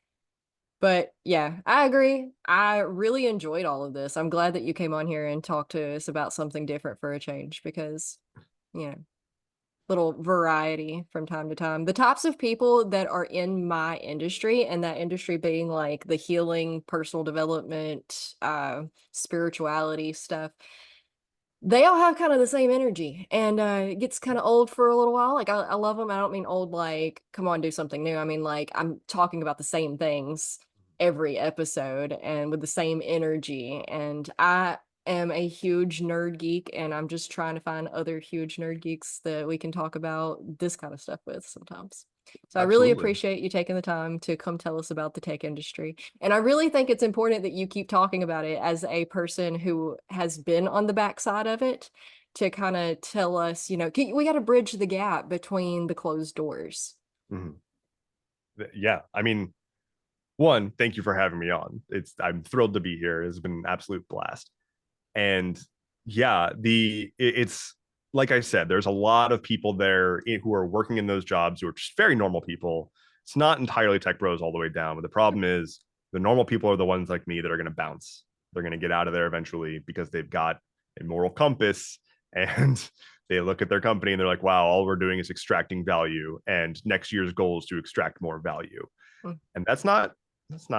But yeah, I agree. I really enjoyed all of this. I'm glad that you came on here and talked to us about something different for a change, because, you know, little variety from time to time. The types of people that are in my industry, and that industry being like the healing, personal development, spirituality stuff, they all have kind of the same energy, and it gets kind of old for a little while. Like I love them. I don't mean old like come on do something new. I mean like I'm talking about the same things every episode and with the same energy. And I am a huge nerd geek, and I'm just trying to find other huge nerd geeks that we can talk about this kind of stuff with sometimes. So I really Absolutely. appreciate you taking the time to come tell us about the tech industry. And I really think it's important that you keep talking about it as a person who has been on the backside of it, to kind of tell us, we got to bridge the gap between the closed doors. Mhm. Yeah. I mean, one, thank you for having me on. I'm thrilled to be here. It's been an absolute blast. And yeah, it's like I said, there's a lot of people there who are working in those jobs who are just very normal people. It's not entirely tech bros all the way down, but the problem is the normal people are the ones like me that are going to bounce. They're going to get out of there eventually because they've got a moral compass, and they look at their company and they're like, wow, all we're doing is extracting value, and next year's goal is to extract more value. Mm. And that's not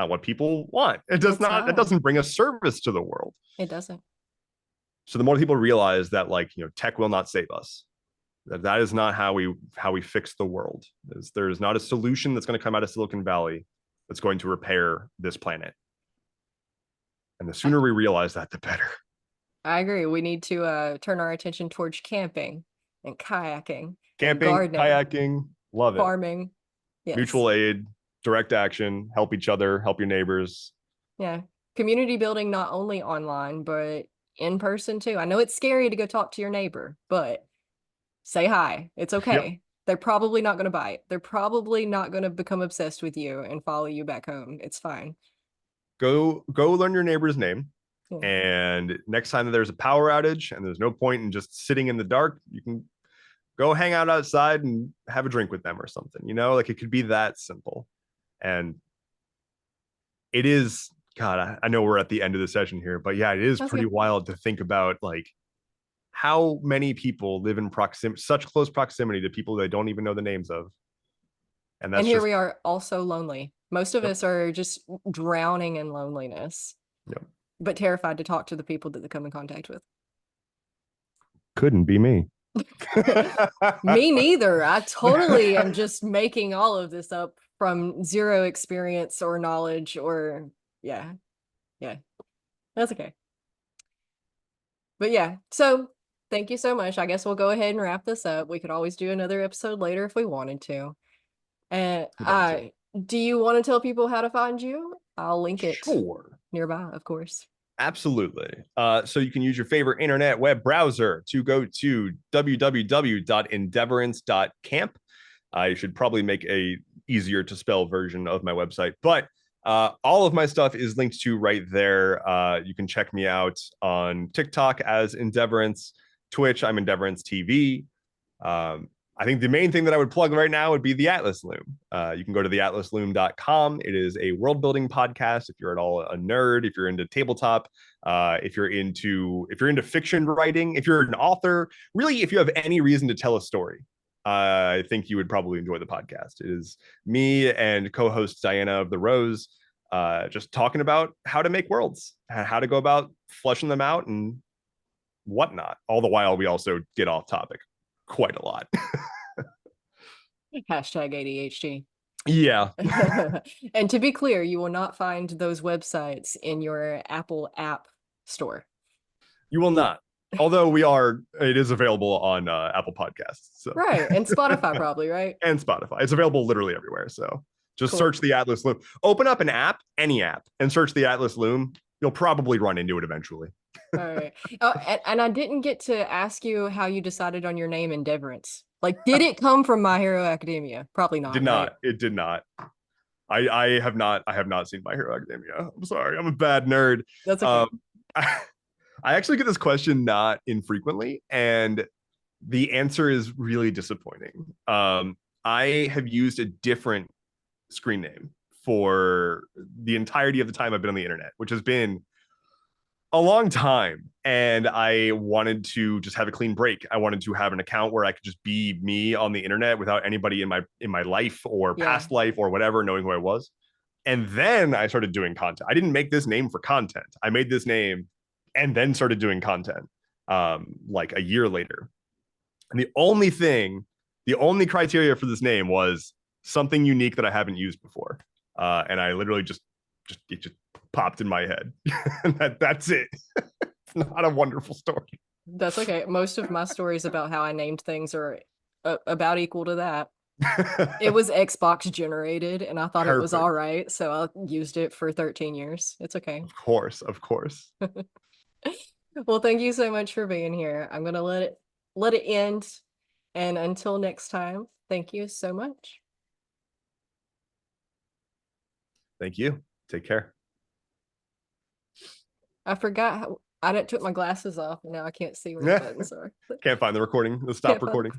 what people want. It does It's not, that not. doesn't bring a service to the world. It doesn't. So the more people realize that, like, tech will not save us, that is not how we fix the world. There is not a solution that's going to come out of Silicon Valley that's going to repair this planet. And the I, sooner we realize that, the better. I agree. We need to turn our attention towards camping and kayaking and Camping, gardening, kayaking, love it. farming. Yes. Mutual aid, direct action, help each other, help your neighbors. Yeah. Community building, not only online, but in person too. I know it's scary to go talk to your neighbor, but say hi. It's Yep. okay. They're probably not going to bite. They're probably not going to become obsessed with you and follow you back home. It's fine. Go learn your neighbor's name. Yeah. And next time that there's a power outage and there's no point in just sitting in the dark, you can go hang out outside and have a drink with them or something. Like, it could be that simple. And it is, God, I know we're at the end of the session here, but yeah, it is That's pretty good. wild to think about, like, how many people live in such close proximity to people they don't even know the names of. And And that's here just, we are, also lonely. Most of yep, us are just drowning in loneliness, yep. but terrified to talk to the people that they come in contact with. Couldn't be me. Me neither. I totally am just making all of this up from zero experience or knowledge or, yeah, yeah, that's okay. But yeah, so thank you so much. I guess we'll go ahead and wrap this up. We could always do another episode later if we wanted to. And Would love to. do you want to tell people how to find you? I'll link it Sure. nearby, of course. Absolutely. So you can use your favorite internet web browser to go to www.endeavorance.camp. I should probably make a easier to spell version of my website, but all of my stuff is linked to right there. You can check me out on TikTok as Endeavorance, Twitch, I'm Endeavorance TV. I think the main thing that I would plug right now would be the Atlas Loom. You can go to theatlasloom.com. It is a world building podcast. If you're at all a nerd, if you're into tabletop, if you're into fiction writing, if you're an author, really, if you have any reason to tell a story, I think you would probably enjoy the podcast. It is me and co-host Diana of the Rose, just talking about how to make worlds, how to go about fleshing them out, and whatnot. All the while, we also get off topic quite a lot. Hashtag ADHD. Yeah, And to be clear, you will not find those websites in your Apple app store. you will not. Although it is available on Apple Podcasts, so Right. And Spotify probably, right? and Spotify. It's available literally everywhere. So just Cool. search the Atlas Loom. Open up an app, any app, and search the Atlas Loom. You'll probably run into it eventually. All right. Oh, and I didn't get to ask you how you decided on your name, Endeavorance. Like, did it come from My Hero Academia? Probably Did not, right? not. It did not. I have not. I have not seen My Hero Academia. I'm sorry. I'm a bad nerd. That's okay. Um, I actually get this question not infrequently, and the answer is really disappointing. I have used a different screen name for the entirety of the time I've been on the internet, which has been a long time. And I wanted to just have a clean break. I wanted to have an account where I could just be me on the internet without anybody in my life or Yeah. past life or whatever knowing who I was. And then I started doing content. I didn't make this name for content. I made this name and then started doing content like a year later. And the only criteria for this name was something unique that I haven't used before. And I literally just it just popped in my head. And that's it. It's not a wonderful story. That's okay. Most of my stories about how I named things are about equal to that. It was Xbox generated, and I thought it was all Perfect. right, so I used it for 13 years. It's okay. Of course, of course. Well, thank you so much for being here. I'm gonna let it end, and until next time, thank you so much. Thank you. Take care. I forgot how I didn't took my glasses off, and now I can't see where the buttons are. Can't find the recording, the stop Can't find recording.